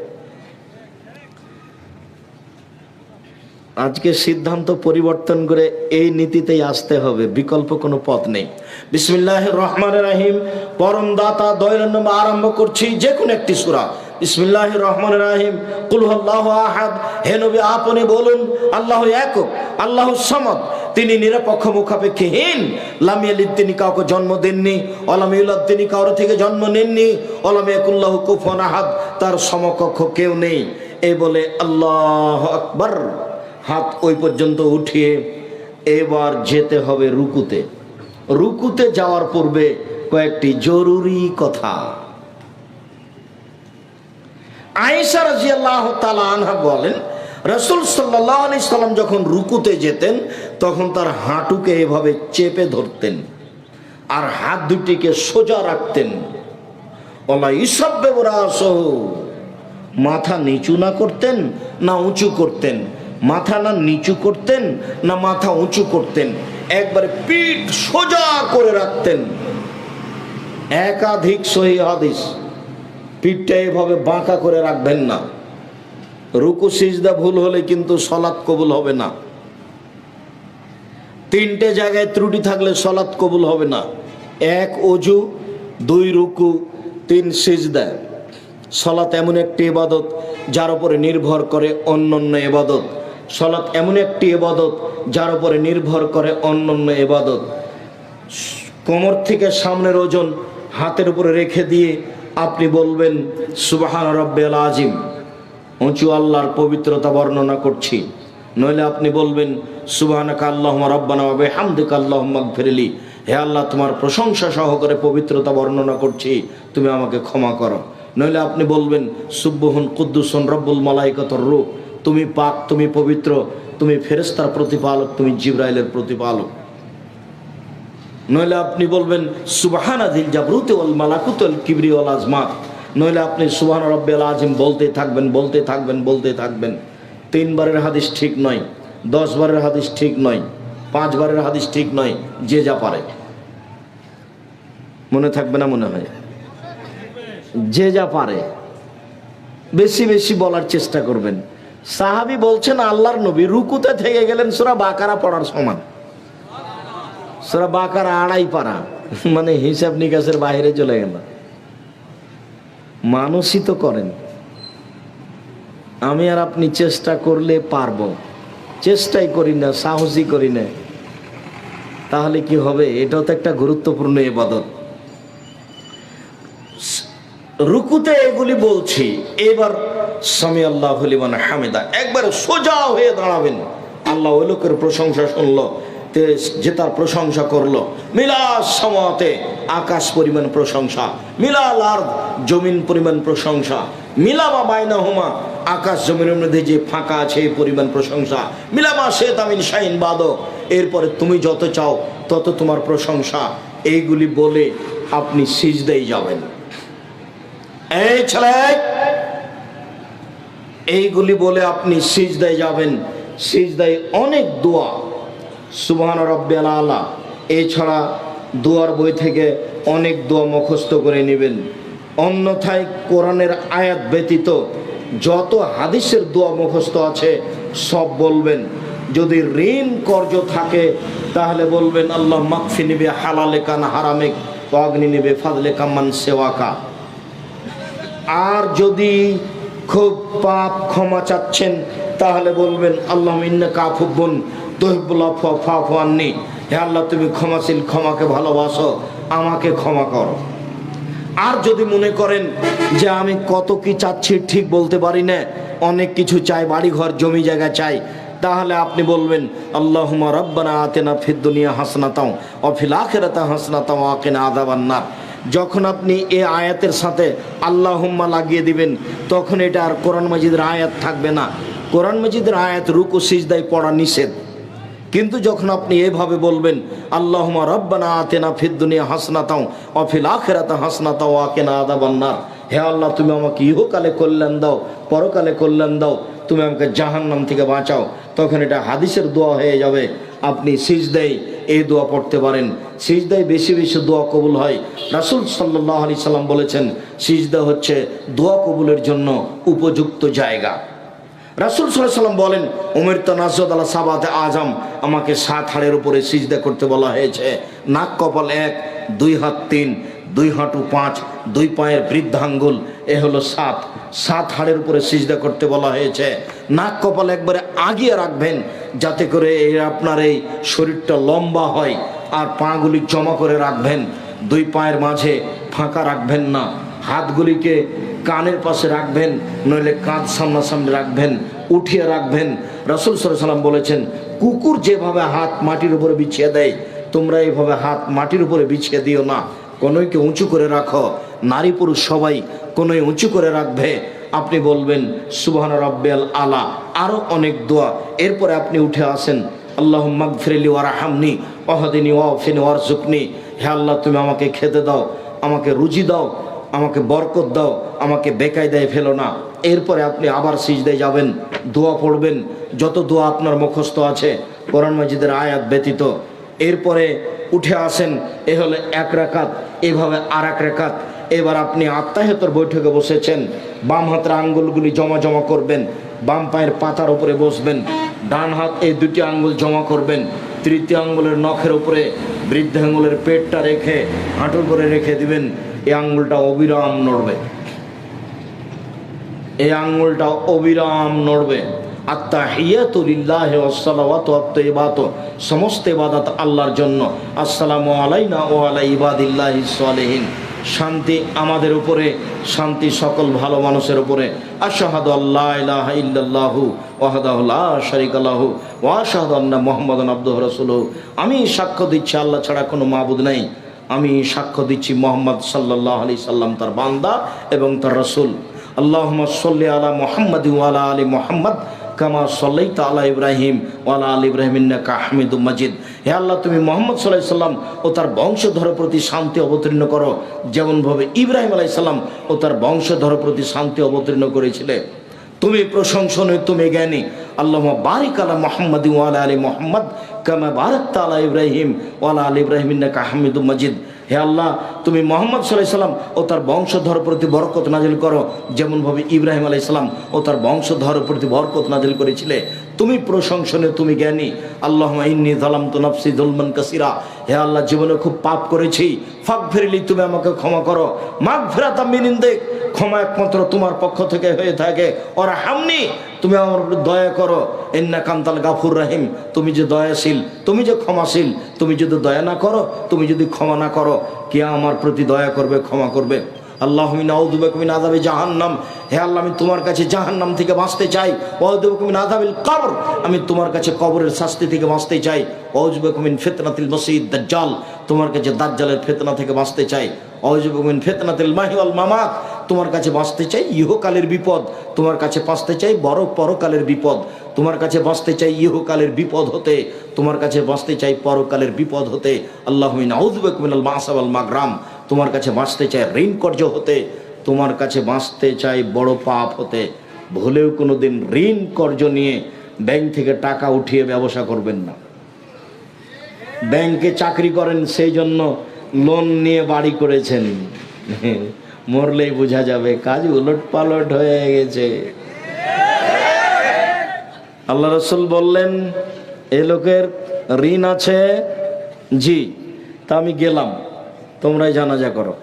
আজকে সিদ্ধান্ত পরিবর্তন করে এই নীতিতেই আসতে হবে, বিকল্প কোনো পথ নেই। বিসমিল্লাহির রহমানির রহিম, পরম দাতা দয়ালু নামে আরম্ভ করছি যে কোনো একটি সূরা। বিসমিল্লাহির রহমানির রহিম। কুল হুয়াল্লাহু আহাদ, হে নবী আপনি বলুন আল্লাহু একক, আল্লাহু সামাদ, তিনি নিরপেক্ষ মুখাপেক্ষীহীন। লাম ইয়ালিদ, তিনি কাউকে জন্ম দেননি। ওয়ালাম ইউলাদ, তিনি কারো থেকে জন্ম নেননি। ওয়ালাম ইয়াকুল লাহু কুফুয়ান আহাদ, তার সমকক্ষ কেউ নেই। এই বলে আল্লাহু আকবার, হাত ওই পর্যন্ত উঠিয়ে এবার যেতে হবে রুকুতে। রুকুতে যাওয়ার পূর্বে কয়েকটি জরুরি কথা। আয়েশা রাদিয়াল্লাহু তাআলা আনহা বলেন, রাসূল সাল্লাল্লাহু আলাইহি সাল্লাম যখন রুকুতে যেতেন তখন তার হাঁটুকে এভাবে চেপে ধরতেন আর হাত দুটিকে সোজা রাখতেন। ওলা ইসাব্বিহু রাসাহু, মাথা নিচু না করতেন না উঁচু করতেন, মাথা না নিচু করতেন না মাথা উঁচু করতেন, একবারে পিঠ সোজা করে রাখতেন। একাধিক সহিহ হাদিস, পিঠটা এভাবে বাঁকা করে রাখবেন না। রুকু সিজদা ভুল হলে কিন্তু সালাত কবুল হবে না। তিনটে জায়গায় ত্রুটি থাকলে সালাত কবুল হবে না। 1 ওযু, 2 রুকু, 3 সিজদা। সালাত এমন একটি ইবাদত যার উপরে নির্ভর করে অন্যান্য ইবাদত। সালাত এমন একটি ইবাদত যার উপরে নির্ভর করে অন্যান্য ইবাদত। কোমর থেকে সামনের ওজন হাতের উপরে রেখে দিয়ে আপনি বলবেন সুবহান রাব্বিয়াল আযীম, উঁচু আল্লাহর পবিত্রতা বর্ণনা করছি। নইলে আপনি বলবেন সুবহানাকা আল্লাহুম্মা রাব্বানা ওয়া বিহামদিকা আল্লাহুম্মা ইগফিরলি, হে আল্লাহ তোমার প্রশংসা সহকারে পবিত্রতা বর্ণনা করছি, তুমি আমাকে ক্ষমা করো। নইলে আপনি বলবেন সুবহুন কুদ্দুসুন রব্বুল মালাইকাতুর রূহ, তুমি পাক, তুমি পবিত্র, তুমি ফেরেশতার প্রতিপালক, তুমি জিবরাইলের প্রতিপালক। নইলে আপনি বলবেন সুবহানা যিল জাবরুতি ওয়াল মালাকুতি ওয়াল কিবরি ওয়াল আজমাত। নইলে আপনি সুবহান রাব্বিয়াল আযীম বলতে থাকবেন, বলতে থাকবেন, বলতে থাকবেন। 3 বারের হাদিস ঠিক নয়, 10 বারের হাদিস ঠিক নয়, 5 বারের হাদিস ঠিক নয়, যে যা পারে। মনে থাকবে না মনে হয়? যে যা পারে বেশি বেশি বলার চেষ্টা করবেন। সাহাবী বলছেন আল্লাহর নবী রুকুতে থেকে গেলেন সূরা বাকারা পড়ার সমান। সূরা বাকারা 2.5 পারা, মানে হিসাব নিকাশের বাইরে চলে গেল। মানুষই তো করেন, আমি আর আপনি চেষ্টা করলে পারবো, চেষ্টাই করি না, সাহসই করি না, তাহলে কি হবে? এটাও তো একটা গুরুত্বপূর্ণ ইবাদত। রুকুতে এগুলি বলছি। এবার সামি আল্লাহু লিমান হামিদা, একবার সোজা হয়ে দাঁড়াবেন। আল্লাহ ওই লোকের প্রশংসা শুনলো যে তার প্রশংসা করলো। মিলাস সামাতে, আকাশ পরিমাণ প্রশংসা। মিলাল আরদ, জমিন পরিমাণ প্রশংসা। মিলামা বাইনাহুমা, আকাশ জমিনের মধ্যে যে ফাঁকা আছে এই পরিমাণ প্রশংসা। মিলামা শেতামিন শাইন বাদ, এরপরে তুমি যত চাও তত তোমার প্রশংসা। এইগুলি বলে আপনি সিজদায় যাবেন। এই ছেলে, এইগুলি বলে আপনি সিজদায় যাবেন। সিজদায় অনেক দোয়া, সুবহান রাব্বিয়াল আলা, এছাড়া দোয়ার বই থেকে অনেক দোয়া মুখস্থ করে নেবেন। অন্যথায় কোরআনের আয়াত ব্যতীত যত হাদিসের দোয়া মুখস্থ আছে সব বলবেন। যদি ঋণ কর্জ থাকে তাহলে বলবেন আল্লাহ মাগফি নিবে হালালে কান হারামেক অগ্নি নিবে ফাদলে কামান সেওয়াকা। আর যদি খুব পাপ ক্ষমা চাচ্ছেন তাহলে বলবেন আল্লাহ ইন্নাকা আফুবুন তুহিব্বুল আফওয়া ফাফু আন্নি, হে আল্লাহ তুমি ক্ষমাশীল, ক্ষমাকে ভালোবাসো, আমাকে ক্ষমা করো। আর যদি মনে করেন যে আমি কত কি চাচ্ছি ঠিক বলতে পারি না, অনেক কিছু চাই, বাড়ি ঘর জমি জায়গা চাই, তাহলে আপনি বলবেন আল্লাহুম্মা রাব্বানা আতিনা ফিদ দুনিয়া হাসানাতাও ওয়া ফিল আখিরাতি হাসানাতাও ওয়া কিনা আযাবান নার, যখন আপনি এই আয়াতের সাথে আল্লাহুম্মা লাগিয়ে দিবেন তখন এটা আর কোরআন মাজিদের আয়াত থাকবে না। কোরআন মাজিদের আয়াত রুকু সিজদায় পড়া নিষেধ, কিন্তু যখন আপনি এভাবে বলবেন আল্লাহুম্মা রব্বানা আতিনা ফিদ দুনিয়া হাসনাতাও ওয়া ফিল আখিরাতি হাসনাতাও ওয়া কিনা আযাবান্নার, হে আল্লাহ তুমি আমাকে ইহকালে কল্যাণ দাও, পরকালে কল্যাণ দাও, তুমি আমাকে জাহান্নাম থেকে বাঁচাও, তখন এটা হাদিসের দোয়া হয়ে যাবে। আপনি সিজদায় এই দোয়া পড়তে পারেন। সিজদায় বেশি বেশি দোয়া কবুল হয়। রাসূল সাল্লাল্লাহু আলাইহি সাল্লাম বলেছেন সিজদা হচ্ছে দোয়া কবুলের জন্য উপযুক্ত জায়গা। রাসূল সাল্লাল্লাহু আলাইহি সাল্লাম বলেন উমিরতু নাসজুদ আলা সাবাতে আজম, আমাকে 7 হাড়ের উপরে সিজদা করতে বলা হয়েছে। নাক কপাল 1, 2 হাত 3, 2 হাঁটু 5, 2 পায়ের বৃদ্ধাঙ্গুল, এ হলো 7 হাড়ের উপরে সিজদা করতে বলা হয়েছে। নাক কপাল একবারে আগিয়ে রাখবেন যাতে করে আপনার এই শরীরটা লম্বা হয়, আর পাগুলি জমা করে রাখবেন, 2 পায়ের মাঝে ফাঁকা রাখবেন না, হাতগুলিকে কানের পাশে রাখবেন, নইলে কাঁধ সামনাসামনি রাখবেন, উঠিয়ে রাখবেন। রাসূল সাল্লাল্লাহু আলাইহি সাল্লাম বলেছেন কুকুর যেভাবে হাত মাটির উপরে বিছিয়ে দেয় তোমরা এইভাবে হাত মাটির উপরে বিছিয়ে দিও না, কোনোইকে উঁচু করে রাখো, নারী পুরুষ সবাই কোনোই উঁচু করে রাখবে। আপনি বলবেন সুবহান রাব্বিয়াল আলা, আরও অনেক দোয়া। এরপরে আপনি উঠে আসেন আল্লাহুম্মা গফিরলি ওয়ারহামনি ওয়াহদিনি ওয়াফিনি ওয়ারজুকনি, হে আল্লাহ তুমি আমাকে খেতে দাও, আমাকে রুজি দাও, আমাকে বরকত দাও, আমাকে বেকায়দায় ফেলো না। এরপরে আপনি আবার সিজদায় যাবেন, দোয়া পড়বেন, যত দোয়া আপনার মুখস্থ আছে কোরআন মাজিদের আয়াত ব্যতীত। এরপরে উঠে আসেন, এ হলো 1 রাকাত, এভাবে আর 1 রাকাত। এবার আপনি আত্তাহিয়াতের বৈঠকে বসেছেন, বাম হাতের আঙ্গুলগুলি জমা জমা করবেন, বাম পায়ের পাতার উপরে বসবেন, ডান হাত এই 2টি আঙ্গুল জমা করবেন, তৃতীয় আঙ্গুলের নখের উপরে বৃদ্ধ আঙ্গুলের পেটটা রেখে হাঁটুর উপরে রেখে দিবেন। এই আঙ্গুলটা অবিরাম নড়বে, এই আঙ্গুলটা অবিরাম নড়বে। আত্তাহিয়াতু লিল্লাহি ওয়াস সালাওয়াতু ওয়াত তাইয়্যিবাতু, সমস্ত ইবাদত আল্লাহর জন্য। আসসালামু আলাইনা ওয়া আলা ইবাদিল্লাহিস সালিহিন, শান্তি আমাদের উপরে, শান্তি সকল ভালো মানুষের উপরে। আশহাদু আল্লা ইলাহা ইল্লাল্লাহু ওয়াহদাহু লা শারীকা লাহু ওয়া আশহাদু আন্না মুহাম্মাদান আবদুহু ওয়া রাসূলুহু, আমি সাক্ষ্য দিচ্ছি আল্লাহ ছাড়া কোনো মাবুদ নেই, আমি সাক্ষ্য দিচ্ছি মুহাম্মদ সাল্লাল্লাহু আলাইহি সাল্লাম তার বান্দা এবং তার রাসূল। আল্লাহুম্মা সাল্লি আলা মুহাম্মাদি ওয়া আলা আলি মুহাম্মাদ কামা সাল্লাইতা আলা ইব্রাহিম ওয়া আলা আলি ইব্রাহিম ইন্নাকা হামিদুম মাজিদ, হে আল্লাহ তুমি মুহাম্মদ সাল্লাল্লাহু আলাইহি সাল্লাম ও তার বংশধরের প্রতি শান্তি অবতীর্ণ করো যেমনভাবে ইব্রাহিম আলাইহিস সালাম ও তার বংশধরের প্রতি শান্তি অবতীর্ণ করেছিলে। তুমি প্রশংসনীয়, তুমি জ্ঞানী। আল্লাহুম্মা বারিক আলা মুহাম্মাদি ওয়া আলা আলি মুহাম্মাদ কামা বারাকতা আলা ইব্রাহিম ওয়া আলা আলি ইব্রাহিম ইন্নাকা হামিদুম মাজিদ, হে আল্লাহ তুমি মুহাম্মদ সাল্লাল্লাহু আলাইহি সাল্লাম ও তার বংশধর প্রতি বরকত নাজিল করো যেমনভাবে ইব্রাহিম আলাইহিস সালাম ও তার বংশধর প্রতি বরকত নাজিল করেছিলে। তুমি প্রশংসনীয়, তুমি জ্ঞানী। আল্লাহুম্মা ইন্নী যালামতু নাফসি যুলমান কাসীরা, হে আল্লাহ জীবনে খুব পাপ করেছি, ফাগফিরলি তুমি আমাকে ক্ষমা করো। মাগফিরাতাম মিন ইনদিক, ক্ষমা একমাত্র তোমার পক্ষ থেকে হয়ে থাকে। ওয়ারহামনি, তুমি আমার উপর দয়া করো। ইন্নাকা আনতাল গাফুর রহিম, তুমি যে দয়াশীল, তুমি যে ক্ষমাশীল, তুমি যদি দয়া না করো, তুমি যদি ক্ষমা না করো, কে আমার প্রতি দয়া করবে, ক্ষমা করবে? আল্লাহুম্মা নাউযু বিকা মিন আযাবি জাহান্নাম, হে আল্লাহ আমি তোমার কাছে জাহান্নাম থেকে বাঁচতে চাই। ওয়াউযু বিকা মিন আযাবিল কবর, আমি তোমার কাছে কবরের শাস্তি থেকে বাঁচতে চাই। ওয়াউযু বিকা মিন ফিতনাতিল মাসীহিদ দাজ্জাল, তোমার কাছে দাজ্জালের ফিতনা থেকে বাঁচতে চাই। ওয়াউযু বিকা মিন ফিতনাতিল মাহি ওয়াল মামাত, তোমার কাছে বাঁচতে চাই ইহকালের বিপদ, তোমার কাছে বাঁচতে চাই বড় পরকালের বিপদ, তোমার কাছে বাঁচতে চাই ইহকালের বিপদ হতে, তোমার কাছে বাঁচতে চাই পরকালের বিপদ হতে। আল্লাহুম্মা নাউযু বিকা মিনাল মা'সা ওয়াল মাগরাম, তোমার কাছে বাঁচতে চাই ঋণ কর্য হতে, তোমার কাছে বাঁচতে চাই বড় পাপ হতে। ভুলেও কোনো দিন ঋণ কর্য নিয়ে ব্যাংক থেকে টাকা উঠিয়ে ব্যবসা করবেন না। ব্যাংকে চাকরি করেন সেই জন্য লোন নিয়ে বাড়ি করেছেন, মরলেই বোঝা যাবে কাজ উলট পালট হয়ে গেছে। আল্লাহ রাসূল বললেন এ লোকের ঋণ আছে, জি, তা আমি গেলাম, তোমরাই জানাজা করো।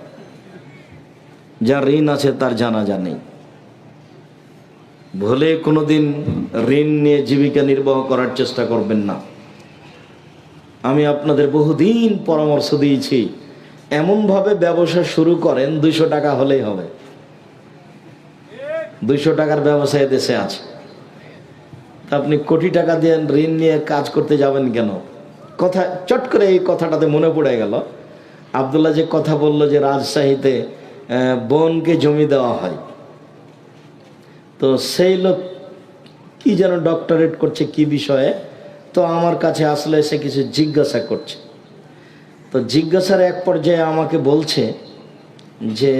যার ঋণ আছে তার জানাজা নেই। ভুলে কোনোদিন ঋণ নিয়ে জীবিকা নির্বাহ করার চেষ্টা করবেন না। আমি আপনাদের বহুদিন পরামর্শ দিয়েছি, এমনভাবে ব্যবসা শুরু করেন 200 টাকা হলেই হবে। 200 টাকার ব্যবসা দেশে আছে, তা আপনি কোটি টাকা দিয়ে ঋণ নিয়ে কাজ করতে যাবেন কেন? কথা চট করে এই কথাটাতে মনে পড়ে গেল। আব্দুল্লাহ যে কথা বলল যে রাজশাহীতে বোনকে জমি দেওয়া হয়, তো সেই লোক কি যেন ডক্টরেট করছে কি বিষয়ে, তো আমার কাছে আসলে এসে কিছু জিজ্ঞাসা করছে। তো জিজ্ঞাসার এক পর্যায়ে আমাকে বলছে যে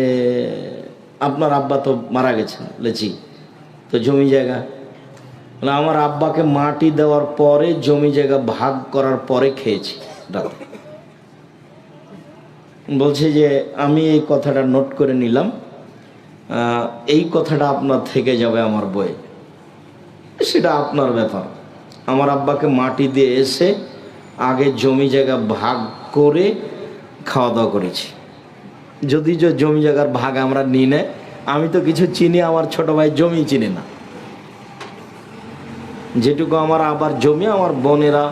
আপনার আব্বা তো মারা গেছেন। জি। তো জমি জায়গা, মানে আমার আব্বাকে মাটি দেওয়ার পরে জমি জায়গা ভাগ করার পরে খেয়েছি। বলছে যে আমি এই কথাটা নোট করে নিলাম, এই কথাটা আপনার থেকে যাবে আমার বইয়ে, সেটা আপনার ব্যাপার। আমার আব্বাকে মাটি দিয়ে এসে আগে জমি জায়গা ভাগ করে খাওয়া দাওয়া করেছি। যদি জমি জায়গার ভাগ আমরা নিই না, আমি তো কিছু চিনি, আমার ছোট ভাই জমি চিনি না। যেটুকু আমার আবার জমি, আমার বোনেরা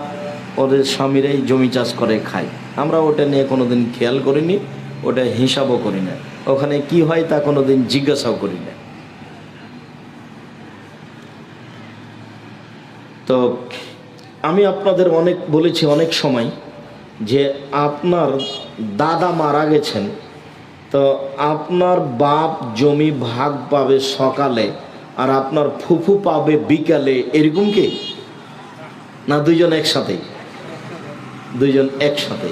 ওদের স্বামীরাই জমি চাষ করে খায়, আমরা ওটা নিয়ে কোনোদিন খেয়াল করিনি, ওটা হিসাবও করি না, ওখানে কি হয় তা কোনোদিন জিজ্ঞাসাও করি না। তো আমি আপনাদের অনেক বলেছি অনেক সময় যে আপনার দাদা মারা গেছেন, তো আপনার বাপ জমি ভাগ পাবে সকালে আর আপনার ফুফু পাবে বিকালে, এরকম কি না? দুইজন একসাথে, দুইজন একসাথে,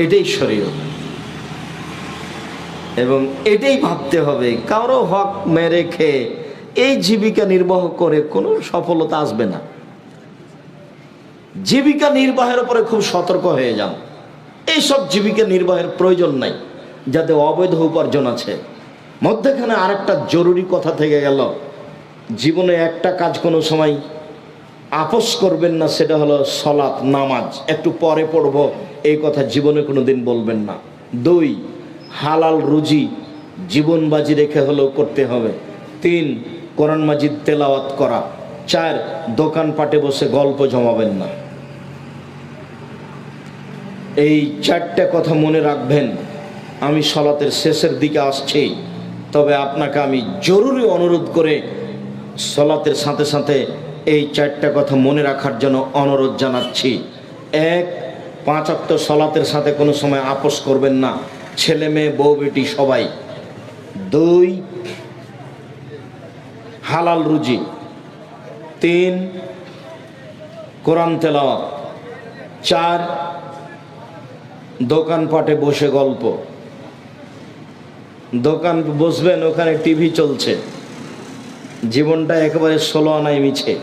এটাই শরীয়ত। এবং এটাই ভাবতে হবে, কারো হক মেরে খেয়ে এই জীবিকা নির্বাহ করে কোনো সফলতা আসবে না। জীবিকা নির্বাহের উপরে খুব সতর্ক হয়ে যান। এইসব জীবিকা নির্বাহের প্রয়োজন নাই, যাতে অবৈধ উপার্জন আছে। মধ্যখানে আরেকটা জরুরি কথা থেকে গেল, জীবনে একটা কাজ কোনো সময় আপোষ করবেন না, সেটা হলো সলাত, নামাজ। একটু পরে পড়বো এই কথা জীবনে কোনো দিন বলবেন না। 2, হালাল রুজি জীবন বাজি রেখে হলেও করতে হবে। 3, কোরআন মাজিদ তেলাওয়াত করা। 4, দোকানপাটে বসে গল্প জমাবেন না। এই 4টা কথা মনে রাখবেন। আমি সলাতের শেষের দিকে আসছি, তবে আপনাকে আমি জরুরি অনুরোধ করে সলাতের সাথে সাথে এই 4টা কথা মনে রাখার জন্য অনুরোধ জানাচ্ছি। 1, 5 ওয়াক্ত সলাতের সাথে কোনো সময় আপোষ করবেন না, ছেলে মেয়ে বউ বেটি সবাই। 2, হালাল রুজি। 3, কোরআন তেলাওয়াত। 4, দোকানপাটে বসে গল্প। দোকান বসবেন, ওখানে টিভি চলছে, জীবনটা একেবারে 16 আনায় মিছে।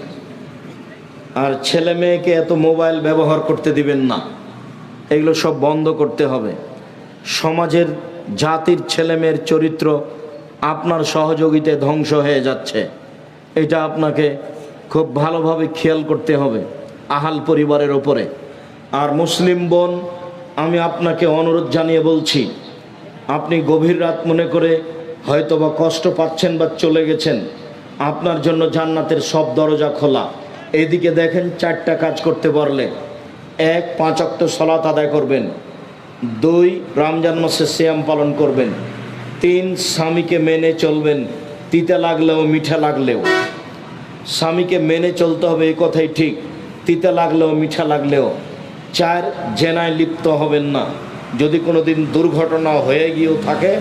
আর ছেলে মেয়েকে এত মোবাইল ব্যবহার করতে দিবেন না, এগুলো সব বন্ধ করতে হবে। সমাজের জাতির ছেলে মেয়ের চরিত্র আপনার সহযোগিতায় ধ্বংস হয়ে যাচ্ছে, এটা আপনাকে খুব ভালোভাবে খেয়াল করতে হবে আহাল পরিবারের ওপরে। আর মুসলিম বোন, আমি আপনাকে অনুরোধ জানিয়ে বলছি, আপনি গভীর রাত মনে করে হয়তো বা কষ্ট পাচ্ছেন বা চলে গেছেন, আপনার জন্য জান্নাতের সব দরজা খোলা। এদিকে দেখেন 4টা কাজ করতে পারলে, 1, 5 ওয়াক্ত সালাত আদায় করবেন। 2, রমজান মাসে সিয়াম পালন করবেন। 3, স্বামীকে মেনে চলবেন, তিতা লাগলেও মিঠা লাগলেও। স্বামীকে মেনে চলতে হবে, এই কথাই ঠিক, তিতা লাগলেও মিঠা লাগলেও। 4, জেনায় লিপ্ত হবেন না। যদি কোনো দিন দুর্ঘটনা হয়ে গিয়েও থাকে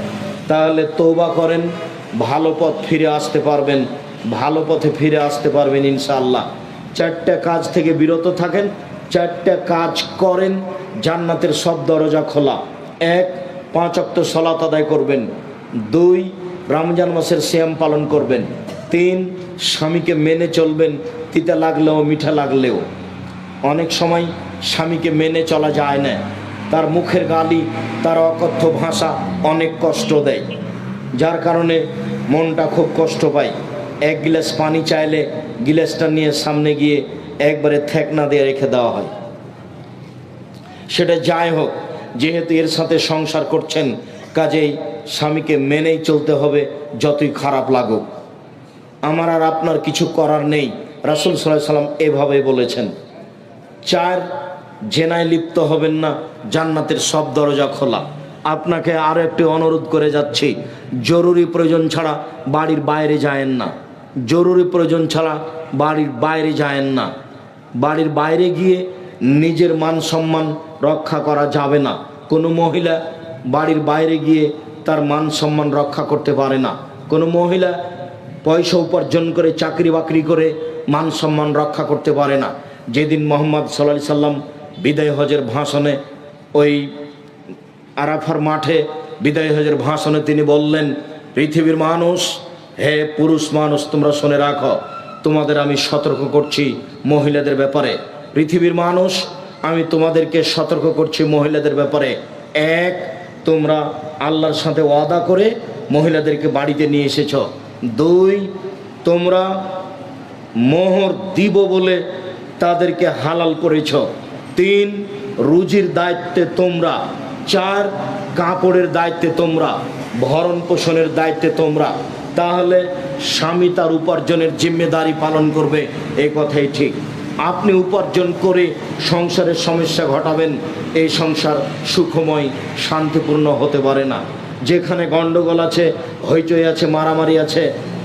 তাহলে তওবা করেন, ভালো পথ ফিরে আসতে পারবেন, ভালো পথে ফিরে আসতে পারবেন ইনশাআল্লাহ। 4টা কাজ থেকে বিরত থাকেন, 4টা কাজ করেন, জান্নাতের সব দরজা খোলা। 1, 5 ওয়াক্ত সালাত আদায় করবেন। 2, রমজান মাসের সিয়াম পালন করবেন। 3, স্বামীকে মেনে চলবেন, তিতা লাগলেও মিঠা লাগলেও। অনেক সময় স্বামীকে মেনে চলা যায় না, তার মুখের গালি, তার অকথ্য ভাষা অনেক কষ্ট দেয়, যার কারণে মনটা খুব কষ্ট পায়। 1 গ্লাস পানি চাইলে গ্লাসটা নিয়ে সামনে গিয়ে একবারে থেকনা দিয়ে রেখে দেওয়া হয়। সেটা যাই হোক, যেহেতু এর সাথে সংসার করছেন, কাজেই স্বামীকে মেনেই চলতে হবে, যতই খারাপ লাগুক। আমার আর আপনার কিছু করার নেই, রাসূল সাল্লাল্লাহু আলাইহি ওয়াসাল্লাম এভাবে বলেছেন। 4, জেনায় লিপ্ত হবেন না, জান্নাতের সব দরজা খোলা। আপনাকে আরও একটি অনুরোধ করে যাচ্ছি, জরুরি প্রয়োজন ছাড়া বাড়ির বাইরে যায়েন না। জরুরি প্রয়োজন ছাড়া বাড়ির বাইরে যায়েন না। বাড়ির বাইরে গিয়ে নিজের মান সম্মান রক্ষা করা যাবে না। কোনো মহিলা বাড়ির বাইরে গিয়ে তার মান সম্মান রক্ষা করতে পারে না। কোনো মহিলা পয়সা উপার্জন করে চাকরি বাকরি করে মান সম্মান রক্ষা করতে পারে না। যেদিন মোহাম্মদ সাল্লাল্লাহু আলাইহি সাল্লাম বিদায় হজের ভাষণে, ওই আরাফার মাঠে বিদায় হজের ভাষণে তিনি বললেন, পৃথিবীর মানুষ, হে পুরুষ মানুষ, তোমরা শুনে রাখো, তোমাদের আমি সতর্ক করছি মহিলাদের ব্যাপারে। পৃথিবীর মানুষ, আমি তোমাদেরকে সতর্ক করছি মহিলাদের ব্যাপারে। এক, তোমরা আল্লাহর সাথে ওয়াদা করে মহিলাদেরকে বাড়িতে নিয়ে এসেছ। দুই, তোমরা মোহর দিব বলে তাদেরকে হালাল করেছ। তিন, রুজির দায়িত্বে তোমরা। চার, কাপড়ের দায়িত্বে তোমরা, ভরণ পোষণের দায়িত্বে তোমরা। তাহলে স্বামী তার উপার্জনের জিম্মেদারি পালন করবে, এই কথাই ঠিক। আপনি উপার্জন করে সংসারের সমস্যা ঘটাবেন, এই সংসার সুখময় শান্তিপূর্ণ হতে পারে না। যেখানে গন্ডগোল আছে, হইচই আছে, মারামারি আছে,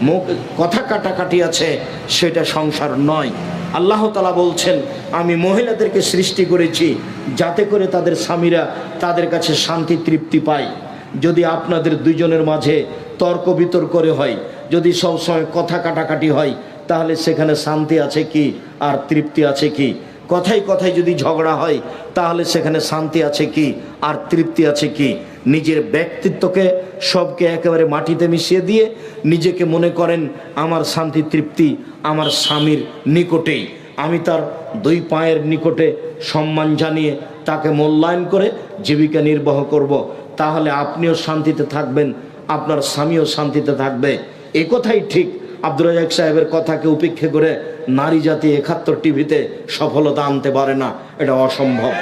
মুখ কথা কাটাকাটি আছে, সেটা সংসার নয়। আল্লাহ তাআলা বলছেন, আমি মহিলাদেরকে সৃষ্টি করেছি যাতে করে তাদের স্বামীরা তাদের কাছে শান্তি তৃপ্তি পায়। যদি আপনাদের দুইজনের মাঝে তর্ক বিতর্ক হয়, যদি সবসময় কথা কাটাকাটি হয়, তাহলে সেখানে শান্তি আছে কি আর তৃপ্তি আছে কি? কথায় কথায় যদি ঝগড়া হয়, তাহলে সেখানে শান্তি আছে কি আর তৃপ্তি আছে কি? নিজের ব্যক্তিত্বকে সবকে একেবারে মাটিতে মিশিয়ে দিয়ে নিজেকে মনে করেন আমার শান্তি তৃপ্তি আমার স্বামীর নিকটেই, আমি তার দুই পায়ের নিকটে সম্মান জানিয়ে তাকে মূল্যায়ন করে জীবিকা নির্বাহ করব। তাহলে আপনিও শান্তিতে থাকবেন, আপনার স্বামীও শান্তিতে থাকবে। এ কথাই ঠিক। আব্দুর রাজ্জাক সাহেবের কথাকে উপেক্ষা করে নারী জাতি 71 টিভিতে সফলতা আনতে পারে না, এটা অসম্ভব।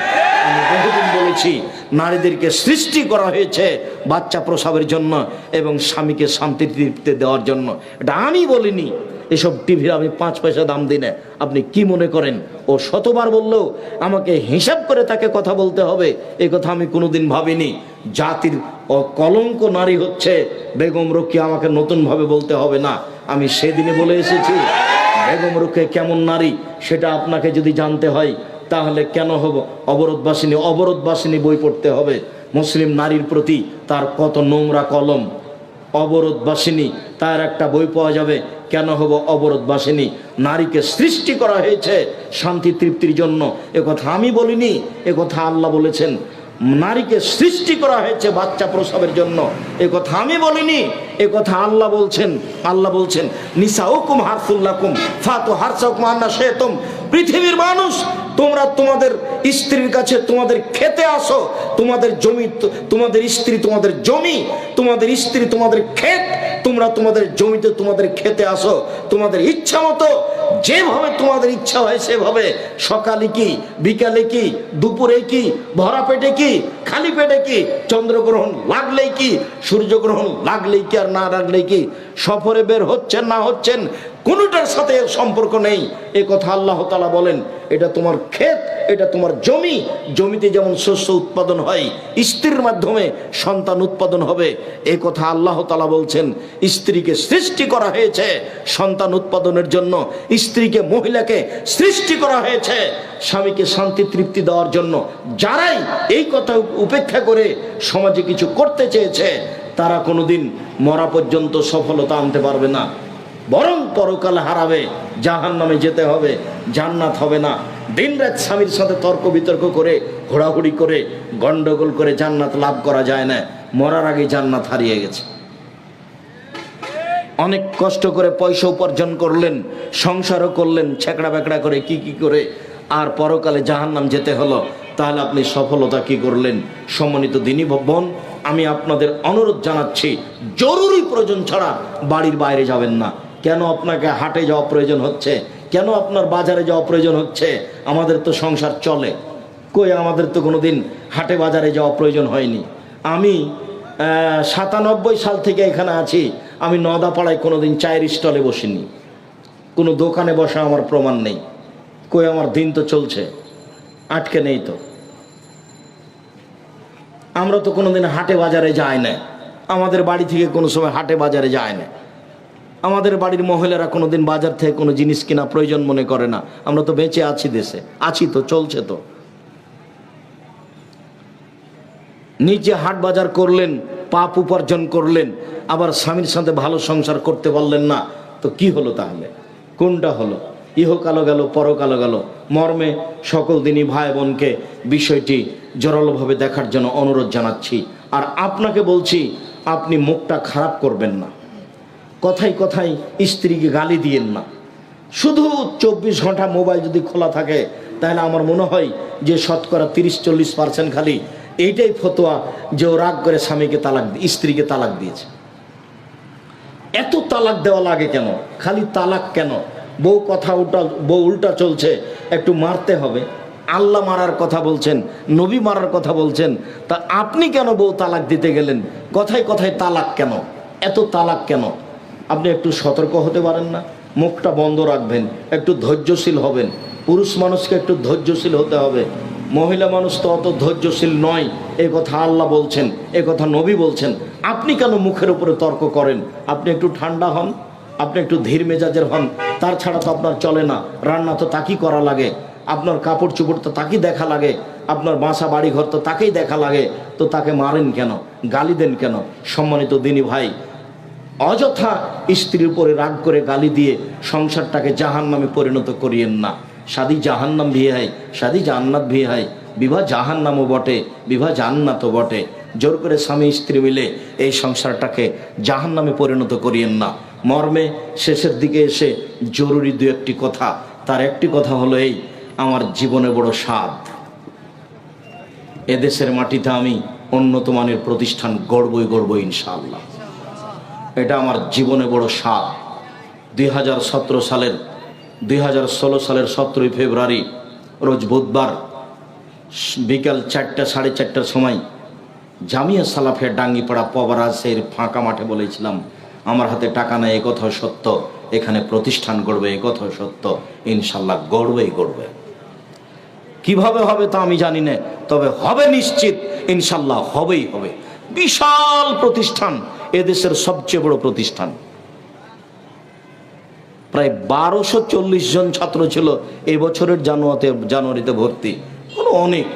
আমি বহুদিন বলেছি, নারীদেরকে সৃষ্টি করা হয়েছে বাচ্চা প্রসবের জন্য এবং স্বামীকে শান্তি তৃপ্তি দেওয়ার জন্য। এটা আমি বলিনি, এসব টিভির আমি 5 পয়সা দাম দিই না। আপনি কি মনে করেন ও শতবার বললেও আমাকে হিসাব করে তাকে কথা বলতে হবে, এই কথা আমি কোনোদিন ভাবিনি। জাতির কলঙ্ক নারী হচ্ছে বেগম রোকেয়া, আমাকে নতুনভাবে বলতে হবে না। আমি সেদিনে বলে এসেছি, বেগম রোকেয়া কেমন নারী সেটা আপনাকে যদি জানতে হয়, তাহলে কেন হব অবরোধবাসিনী বই পড়তে হবে। মুসলিম নারীর প্রতি তার কত নোংরা কলম। অবরোধবাসিনী, তার একটা বই পাওয়া যাবে। কেন হব অবরোধবাসিনী? নারীকে সৃষ্টি করা হয়েছে শান্তি তৃপ্তির জন্য, একথা আমি বলিনি, একথা আল্লাহ বলেছেন। নারীকে সৃষ্টি করা হয়েছে বাচ্চা প্রসবের জন্য, একথা আমি বলিনি, একথা আল্লাহ বলছেন। আল্লাহ বলছেন, নিসাউকুম হারসুল লাকুম ফাতু হারসাকুম আন্না শি'তুম। পৃথিবীর মানুষ, তোমরা তোমাদের স্ত্রীর কাছে তোমাদের খেতে আসো। তোমাদের জমি, তোমাদের স্ত্রী তোমাদের জমি, তোমাদের স্ত্রী তোমাদের ক্ষেত। তোমরা তোমাদের জমিতে তোমাদের খেতে আসো তোমাদের ইচ্ছা মতো, যেভাবে তোমাদের ইচ্ছা হয় সেভাবে। সকালে কি, বিকালে কি, দুপুরে কি, ভরা পেটে কি, খালি পেটে কি, চন্দ্রগ্রহণ লাগলেই কি, সূর্যগ্রহণ লাগলেই কি আর না লাগলেই কি, সফরে বের হচ্ছেন না হচ্ছেন, কোনোটার সাথে সম্পর্ক নেই। এ কথা আল্লাহ তাআলা বলেন। এটা তোমার ক্ষেত, এটা তোমার জমি। জমিতে যেমন শস্য উৎপাদন হয়, স্ত্রীর মাধ্যমে সন্তান উৎপাদন হবে, এ কথা আল্লাহ তাআলা বলছেন। স্ত্রীকে সৃষ্টি করা হয়েছে সন্তান উৎপাদনের জন্য, স্ত্রীকে, মহিলাকে সৃষ্টি করা হয়েছে স্বামীকে শান্তি তৃপ্তি দেওয়ার জন্য। যারাই এই কথা উপেক্ষা করে সমাজে কিছু করতে চেয়েছে, তারা কোনোদিন মরা পর্যন্ত সফলতা আনতে পারবে না, বরং পরকাল হারাবে, জাহান্নামে যেতে হবে, জান্নাত হবে না। দিনরাত স্বামীর সাথে তর্ক বিতর্ক করে, ঘোরাঘুরি করে, গন্ডগোল করে জান্নাত লাভ করা যায় না। মরার আগে জান্নাত হারিয়ে গেছে। অনেক কষ্ট করে পয়সা উপার্জন করলেন, সংসারও করলেন ছেঁকড়া বেকড়া করে, কি করে, আর পরকালে জাহান্নাম যেতে হলো। তাহলে আপনি সফলতা কি করলেন? সম্মানিত দিনী বোন, আমি আপনাদের অনুরোধ জানাচ্ছি, জরুরি প্রয়োজন ছাড়া বাড়ির বাইরে যাবেন না। কেন আপনাকে হাটে যাওয়া প্রয়োজন হচ্ছে? কেন আপনার বাজারে যাওয়া প্রয়োজন হচ্ছে? আমাদের তো সংসার চলে, কই আমাদের তো কোনোদিন হাটে বাজারে যাওয়া প্রয়োজন হয়নি। আমি 97 সাল থেকে এখানে আছি, আমি নদাপাড়ায় কোনোদিন চায়ের স্টলে বসিনি, কোনো দোকানে বসা আমার প্রমাণ নেই। কই আমার দিন তো চলছে, আটকে নেই তো। আমরা তো কোনোদিন হাটে বাজারে যাই না, আমাদের বাড়ি থেকে কোনো সময় হাটে বাজারে যায় না। আমাদের বাড়ির মহিলারা কোনোদিন বাজার থেকে কোনো জিনিস কিনা প্রয়োজন মনে করে না। আমরা তো বেঁচে আছি, দেশে আছি তো, চলছে তো। নিজে হাট বাজার করলেন, পাপ উপার্জন করলেন, আবার স্বামীর সাথে ভালো সংসার করতে পারলেন না, তো কি হলো তাহলে? কোনটা হলো? ইহকালো গেল, পরকালো গেল। মর্মে সকল দিনই ভাই বোনকে বিষয়টি জোরালোভাবে দেখার জন্য অনুরোধ জানাচ্ছি। আর আপনাকে বলছি, আপনি মুখটা খারাপ করবেন না, কথায় কথায় স্ত্রীকে গালি দিয়েন না। শুধু 24 ঘন্টা মোবাইল যদি খোলা থাকে, তাহলে আমার মনে হয় যে শতকরা 30-40% খালি এইটাই ফতোয়া যে ও রাগ করে স্বামীকে তালাক, স্ত্রীকে তালাক দিয়েছে। এত তালাক দেওয়া লাগে কেন? খালি তালাক কেন? বউ উল্টা চলছে, একটু মারতে হবে। আল্লাহ মারার কথা বলছেন, নবী মারার কথা বলছেন, তা আপনি কেন বউ তালাক দিতে গেলেন? কথায় কথায় তালাক কেন? এত তালাক কেন? আপনি একটু সতর্ক হতে পারেন না? মুখটা বন্ধ রাখবেন, একটু ধৈর্যশীল হবেন। পুরুষ মানুষকে একটু ধৈর্যশীল হতে হবে, মহিলা মানুষ তো অত ধৈর্যশীল নয়। এ কথা আল্লাহ বলছেন, এ কথা নবী বলছেন। আপনি কেন মুখের উপরে তর্ক করেন? আপনি একটু ঠান্ডা হন, আপনি একটু ধীর মেজাজের হন। তার ছাড়া তো আপনার চলে না। রান্না তো তাকেই করা লাগে, আপনার কাপড় চোপড় তো তাকেই দেখা লাগে, আপনার বাসা বাড়ি ঘর তো তাকেই দেখা লাগে। তো তাকে মারেন কেন, গালি দেন কেন? সম্মানিত দিনী ভাই, অযথা স্ত্রীর উপরে রাগ করে গালি দিয়ে সংসারটাকে জাহান্নামে পরিণত করিয়েন না। শাদি জাহান্নাম भी है, শাদি জান্নাত भी है। বিবাহ জাহান্নামও বটে, বিবাহ জান্নাতও বটে। জোর করে স্বামী স্ত্রী মিলে এই সংসারটাকে জাহান্নামে পরিণত করিয়েন না। মর্মে শেষের দিকে এসে জরুরি দু একটি কথা। তার একটি কথা হলো এই, আমার জীবনে বড় স্বাদ, এদেশের মাটিতে আমি উন্নত মানের প্রতিষ্ঠান গড়বই ইনশাআল্লাহ। এটা আমার জীবনে বড় স্বাদ। 2016 সালের 17 ফেব্রুয়ারি রোজ বুধবার বিকাল 4টা সাড়ে 4টার সময় জামিয়া সালাফিয়া ডাঙ্গিপাড়া পবারাজের ফাঁকা মাঠে বলেছিলাম, আমার হাতে টাকা নেই, এ কথা সত্য, এখানে প্রতিষ্ঠান গড়বে, এ কথা সত্য, ইনশাল্লাহ গড়বে। কিভাবে হবে তা আমি জানি না, তবে হবে নিশ্চিত, ইনশাল্লাহ হবে। বিশাল প্রতিষ্ঠান, এদেশের সবচেয়ে বড় প্রতিষ্ঠান। প্রায় 1240 জন ছাত্র ছিল এই বছরের জানুয়ারিতে ভর্তি। অনেক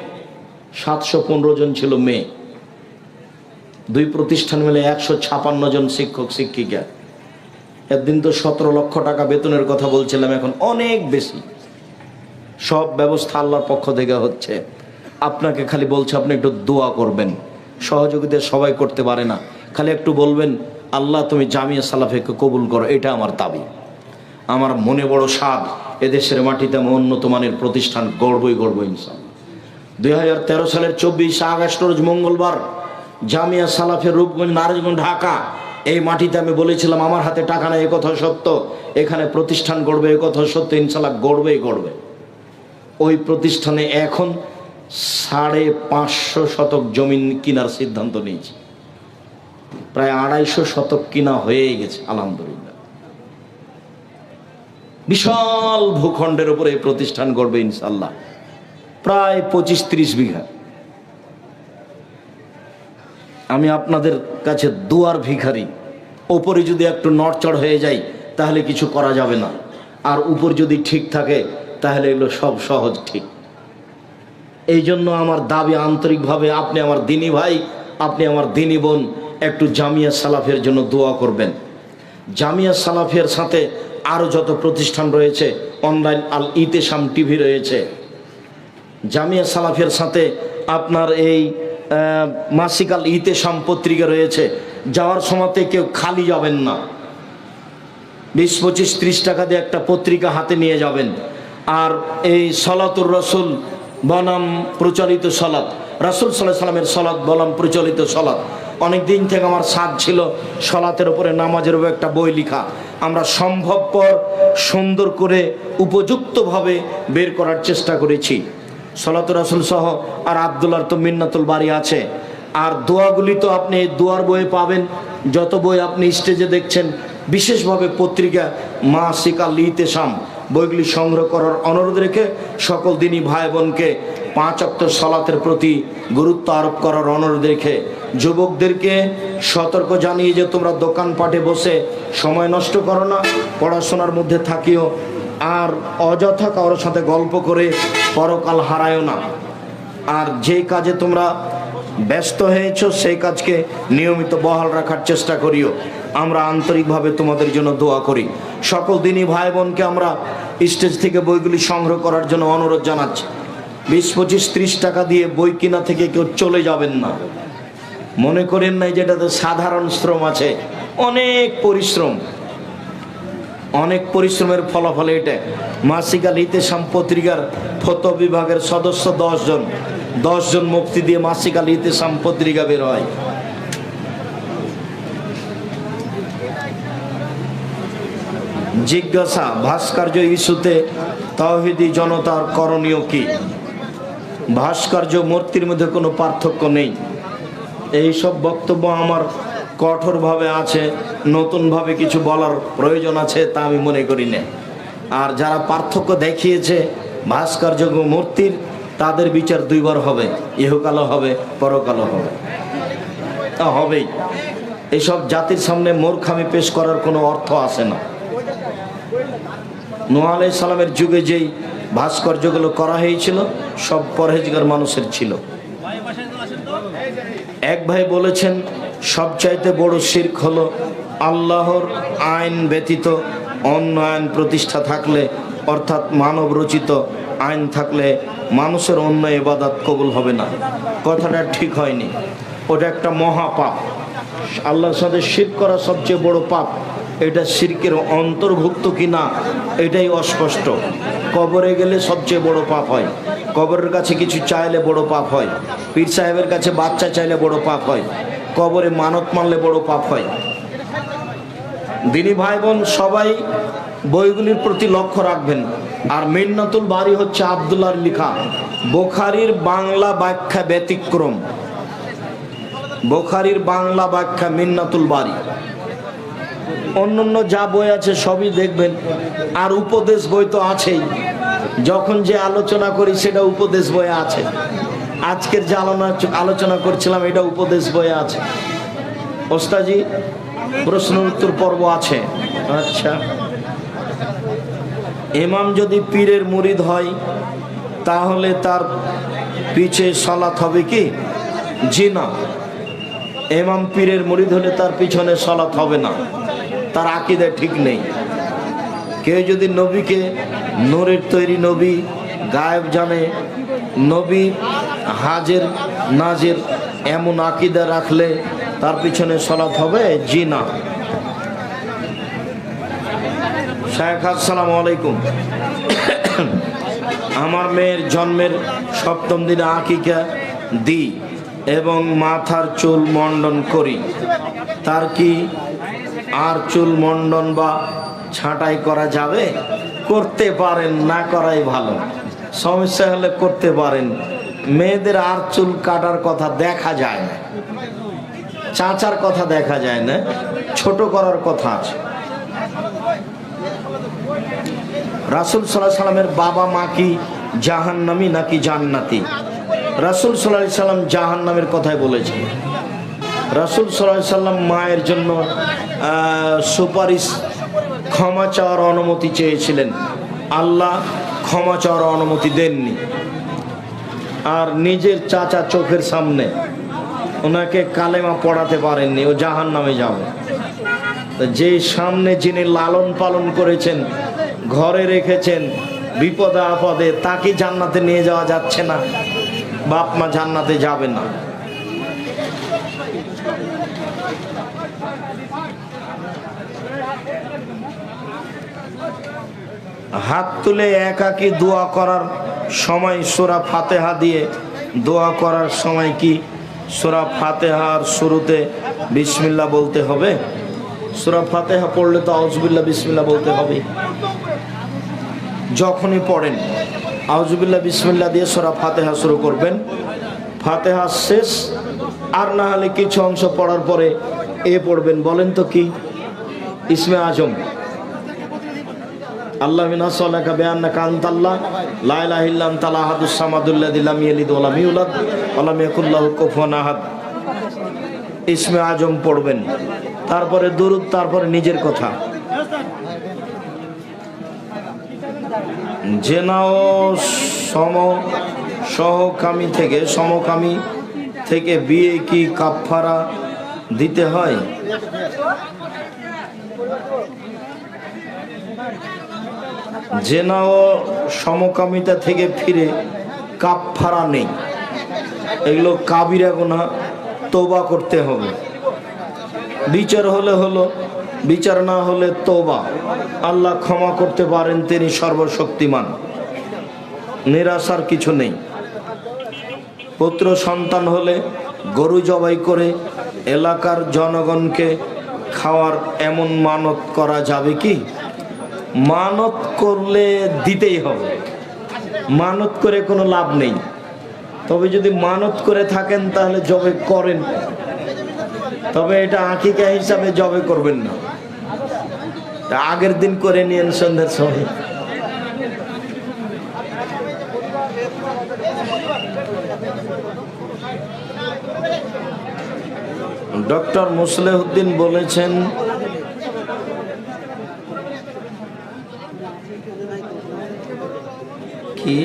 715 জন ছিল মেয়ে। দুই প্রতিষ্ঠান মিলে 156 জন শিক্ষক শিক্ষিকা। একদিন তো 17 লক্ষ টাকা বেতনের কথা বলছিলাম, এখন অনেক বেশি। সব ব্যবস্থা আল্লাহর পক্ষ থেকে হচ্ছে। আপনাকে খালি বলছে আপনি একটু দোয়া করবেন। সহযোগিতা সবাই করতে পারে না, খালি একটু বলবেন আল্লাহ তুমি জামিয়া সালাফিয়াকে কবুল করো, এটা আমার দাবি। আমার মনে বড় স্বাদ, এদেশের মাটিতে আমি উন্নত মানের প্রতিষ্ঠান গড়বই ইনশাআল্লাহ। 2013 সালের 24 আগস্ট রোজ মঙ্গলবার জামিয়া সালাফিয়া রূপগঞ্জ, নারায়ণগঞ্জ, ঢাকা, এই মাটিতে আমি বলেছিলাম আমার হাতে টাকা নেই, এ কথা সত্য, এখানে প্রতিষ্ঠান গড়বে, এ কথা সত্য, ইনশাআল্লাহ গড়বে। ওই প্রতিষ্ঠানে এখন 550 শতক জমিন কেনার সিদ্ধান্ত নিয়েছি। প্রায় 250 শতক কিনা হয়েই গেছে আলহামদুলিল্লাহ। বিশাল ভূখণ্ডের উপরে এই প্রতিষ্ঠান গড়বে ইনশাআল্লাহ, প্রায় 25-30 বিঘা। আমি আপনাদের কাছে দুয়ার ভিখারি। ওপরে যদি একটু নড়চড় হয়ে যায় তাহলে কিছু করা যাবে না, আর উপর যদি ঠিক থাকে তাহলে এগুলো সব সহজ ঠিক। এই জন্য আমার দাবি আন্তরিকভাবে, আপনি আমার দিনী ভাই, আপনি আমার দিনী বোন, একটু জামিয়া সালাফের জন্য দোয়া করবেন। জামিয়া সালাফের সাথে আরও যত প্রতিষ্ঠান রয়েছে, অনলাইন আল ইতেশাম টিভি রয়েছে, জামিয়া সালাফের সাথে আপনার এই মাসিক আল ইতেশাম পত্রিকা রয়েছে। যাওয়ার সময়তে কেউ খালি যাবেন না, 20-25-30 টাকা দিয়ে একটা পত্রিকা হাতে নিয়ে যাবেন। আর এই সলাতুর রসুল বনাম প্রচলিত সলাত, রাসূল সাল্লাল্লাহু আলাইহি সাল্লামের সলাত বনাম প্রচলিত সলাত। অনেক দিন থেকে আমার সাধ ছিল সলাতের উপরে, নামাজের উপরে একটা বই লেখা। আমরা সম্ভবপর সুন্দর করে উপযুক্তভাবে বের করার চেষ্টা করেছি। সলাতুর রাসূল সহ আর আব্দুল্লাহর তো মিন্নাতুল বাড়ি আছে। আর দোয়াগুলি তো আপনি দোয়ার বইয়ে পাবেন, যত বই আপনি স্টেজে দেখছেন। বিশেষভাবে পত্রিকা মাসিক আল ইতেশাম বইগুলি সংগ্রহ করার অনুরোধ রেখে সকল দিনী ভাই বোনকে 5 ওয়াক্ত সালাতের প্রতি গুরুত্ব আরোপ করার অনুরোধ রেখে যুবকদেরকে সতর্ক জানিয়ে যে তোমরা দোকানপাটে বসে সময় নষ্ট করো না, পড়াশোনার মধ্যে থাকিও, আর অযথা কারোর সাথে গল্প করে পরকাল হারায়ও না। আর যে কাজে তোমরা ব্যস্ত হয়েছ, সেই কাজকে নিয়মিত বহাল রাখার চেষ্টা করিও। আমরা আন্তরিকভাবে তোমাদের জন্য দোয়া করি। সকল দিনী ভাই বোনকে আমরা স্টেজ থেকে বইগুলি সংগ্রহ করার জন্য অনুরোধ জানাচ্ছি। 20, 25, 30 টাকা দিয়ে বই কিনা থেকে কেউ চলে যাবেন না। মনে করেন নাই যেটাতে সাধারণ শ্রম আছে, অনেক পরিশ্রম, অনেক পরিশ্রমের ফলাফল এটা। মাসিক আল ইতেসাম পত্রিকার ফতোয়া বিভাগের সদস্য 10 জন মুক্তি দিয়ে মাসিক আল ইতেসাম পত্রিকা বের হয়। জিজ্ঞাসা, ভাস্কর্য ইস্যুতে তাওহীদি জনতার করণীয় কি? ভাস্কর্য মূর্তির মধ্যে কোনো পার্থক্য নেই। এই সব বক্তব্য আমার কঠোরভাবে আছে, নতুনভাবে কিছু বলার প্রয়োজন আছে তা আমি মনে করি না। আর যারা পার্থক্য দেখিয়েছে ভাস্কর্য মূর্তির, তাদের বিচার দুইবার হবে, ইহকালও হবে, পরকালও হবে। তা হবেই। এসব জাতির সামনে মূর্খামি পেশ করার কোনো অর্থ আছে না। নূহ আলাইহিস সালামের যুগে যেই ভাস্কর্যগুলো করা হয়েছিল সব পরহেজগার মানুষের ছিল। এক ভাই বলেছেন, সবচাইতে বড় শিরক হলো আল্লাহর আইন ব্যতীত অন্য আইন প্রতিষ্ঠা থাকলে, অর্থাৎ মানব রচিত আইন থাকলে মানুষের অন্য ইবাদত কবুল হবে না। কথাটা ঠিক হয়নি, ওটা একটা মহাপাপ। আল্লাহর সাথে শিরক করা সবচেয়ে বড় পাপ। এটা শিরকের অন্তর্ভুক্ত কিনা এটাই অস্পষ্ট। কবরে গেলে সবচেয়ে বড় পাপ হয়, কবরের কাছে কিছু চাইলে বড় পাপ হয়, পীর সাহেবের কাছে বাচ্চা চাইলে বড় পাপ হয়, কবরে মানত মানলে বড় পাপ হয়। দিনী ভাই বোন সবাই বইগুলির প্রতি লক্ষ্য রাখবেন। আর মিন্নাতুল বারী হচ্ছে আব্দুল্লাহর লেখা, বুখারীর বাংলা ব্যাখ্যা ব্যতিক্রম। বুখারীর বাংলা ব্যাখ্যা মিন্নাতুল বারী। অন্যান্য যা বই আছে সবই দেখবেন। আর উপদেশ বই তো আছেই, যখন যে আলোচনা করি সেটা উপদেশ বইয়ে আছে। আজকের যে আলোচনা করছিলাম এটা উপদেশ বইয়ে আছে। ওস্তাজি, প্রশ্ন উত্তর পর্ব আছে। আচ্ছা, ইমাম যদি পীরের মুরিদ হয় তাহলে তার পিছে সালাত হবে কি? জি না, ইমাম পীরের মুরিদ হলে তার পিছনে সালাত হবে না, তার আকীদা ঠিক নেই। কেউ যদি নবীকে নূরের তৈরি নবী, গায়েব জানে, নবী হাজের নাজের, এমন আকীদা রাখলে তার পিছনে সালাত হবে? জি না। শায়েখ, আসসালামু আলাইকুম। আমার মেয়ের জন্মের 7ম দিনে আকিকা দিই এবং মাথার চুল মণ্ডন করি, তার কি আর চুল মণ্ডন বা ছাঁটাই করা যাবে? করতে পারেন, না করাই ভালো। সমস্যা হলে করতে পারেন। মেয়েদের আর চুল কাটার কথা দেখা যায় না, চাচার কথা দেখা যায় না, ছোট করার কথা আছে। রাসূল সাল্লাল্লাহু আলাইহি সাল্লামের বাবা মা কি জাহান্নামী নাকি জান্নাতি? রাসূল সাল্লাল্লাহু আলাইহি সাল্লাম জাহান্নামের কথাই বলেছেন। রাসূল সাল্লাল্লাহু আলাইহি সাল্লাম মায়ের জন্য সুপারিশ, ক্ষমা চাওয়ার অনুমতি চেয়েছিলেন, আল্লাহ ক্ষমা চাওয়ার অনুমতি দেননি। আর নিজের চাচা চোখের সামনে ওনাকে কালেমা পড়াতে পারেননি, ও জাহান্নামে যাবে। যে সামনে যিনি লালন পালন করেছেন, ঘরে রেখেছেন, বিপদে আপদে, তাকে জান্নাতে নিয়ে যাওয়া যাচ্ছে না? বাপ মা জান্নাতে যাবে না। হাত তুলে একাকী দোয়া করার সময় সূরা ফাতিহা দিয়ে দোয়া করার সময় কি সূরা ফাতিহার শুরুতে বিসমিল্লাহ বলতে হবে? সূরা ফাতিহা পড়লে তো আউযুবিল্লাহ বিসমিল্লাহ বলতে হবে। যখনই পড়েন আউযুবিল্লাহ বিসমিল্লাহ দিয়ে সূরা ফাতিহা শুরু করবেন। ফাতিহা শেষ, আর না হলে কিছু অংশ পড়ার পরে এ পড়বেন, বলেন তো কি? ইসমে আজম, আল্লাহ মিনাসসালাকা বিআন্নাকা আনতাল্লাহ লা ইলাহা ইল্লা আনতাল আহাদুস সামাদুল্লাযী লাম ইয়ালিদ ওয়া লাম ইউলাদ ওয়া লাম ইয়াকুল লাহু কুফুয়ান আহাদ। ইসমে আজম পড়বেন, তারপরে দুরূদ, তারপরে নিজের কথা। জেনা ও সমকামী থেকে বিয়ে কি কাফারা দিতে হয়? জেনা ও সমকামিতা থেকে ফিরে কাফারা নেই, এগুলো কাবিরা গুনাহ, তওবা করতে হবে। বিচার হলে হলো, বিচার না হলে তওবা। আল্লাহ ক্ষমা করতে পারেন, তিনি সর্বশক্তিমান, নিরাশার কিছু নেই। পুত্র সন্তান হলে গরু জবাই করে এলাকার জনগণকে খাওয়ার এমন মানত করা যাবে কি? মানত করলে দিতেই হবে, মানত করে কোনো লাভ নেই। তবে যদি মানত করে থাকেন তাহলে জবে করেন, তবে এটা আকিকা হিসাবে জবে করবেন না, আগের দিন করে নিয়েন সন্ধ্যার সময়। ডক্টর মুসলেহুদ্দিন বলেছেন, কি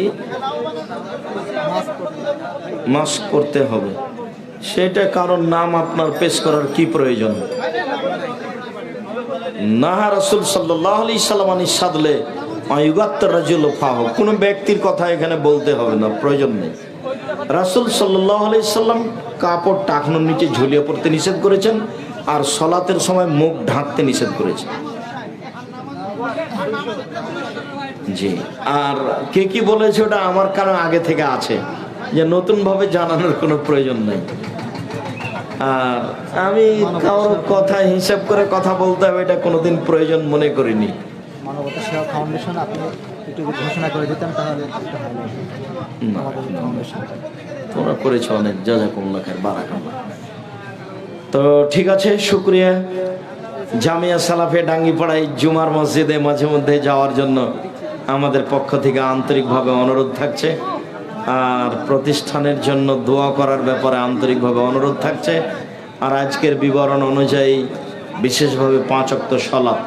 মাস্ক করতে হবে, সেটা কারণ নাম আপনার পেশ করার কি প্রয়োজন? নাহা রাসূল সাল্লাল্লাহু আলাইহি সাল্লাম সাদলে আয়ুগাত্তার রাজুল ফাহ, কোন ব্যক্তির কথা এখানে বলতে হবে না, প্রয়োজন নেই। রাসূল সাল্লাল্লাহু আলাইহি সাল্লাম কাপড় টাকনোর নিচে ঝুলিয়ে পড়তে নিষেধ করেছেন, আর সলাতের সময় মুখ ঢাকতে নিষেধ করেছেন। জি, আর কে কি বলেছে ওটা আমার কারণ আগে থেকে আছে, যে নতুন ভাবে জানানোর কোনো প্রয়োজন নেই। আর আমি কারোর কথা হিসাব করে কথা বলতে হবে এটা কোনোদিন প্রয়োজন মনে করিনি। মানবতা সেবা ফাউন্ডেশন, আপনি একটু ঘোষণা করে দিতেন তাহলে তোমরা করেছো অনেক, জাযাকুমুল্লাহ খাইর, বারাকাল্লাহ। তো ঠিক আছে, শুকরিয়া। জামিয়া সালাফে ডাঙ্গিপাড়ায় জুমার মসজিদে মাঝে মধ্যে যাওয়ার জন্য আমাদের পক্ষ থেকে আন্তরিকভাবে অনুরোধ থাকছে, আর প্রতিষ্ঠানের জন্য দোয়া করার ব্যাপারে আন্তরিকভাবে অনুরোধ থাকছে। আর আজকের বিবরণ অনুযায়ী বিশেষভাবে 5 ওয়াক্ত সালাত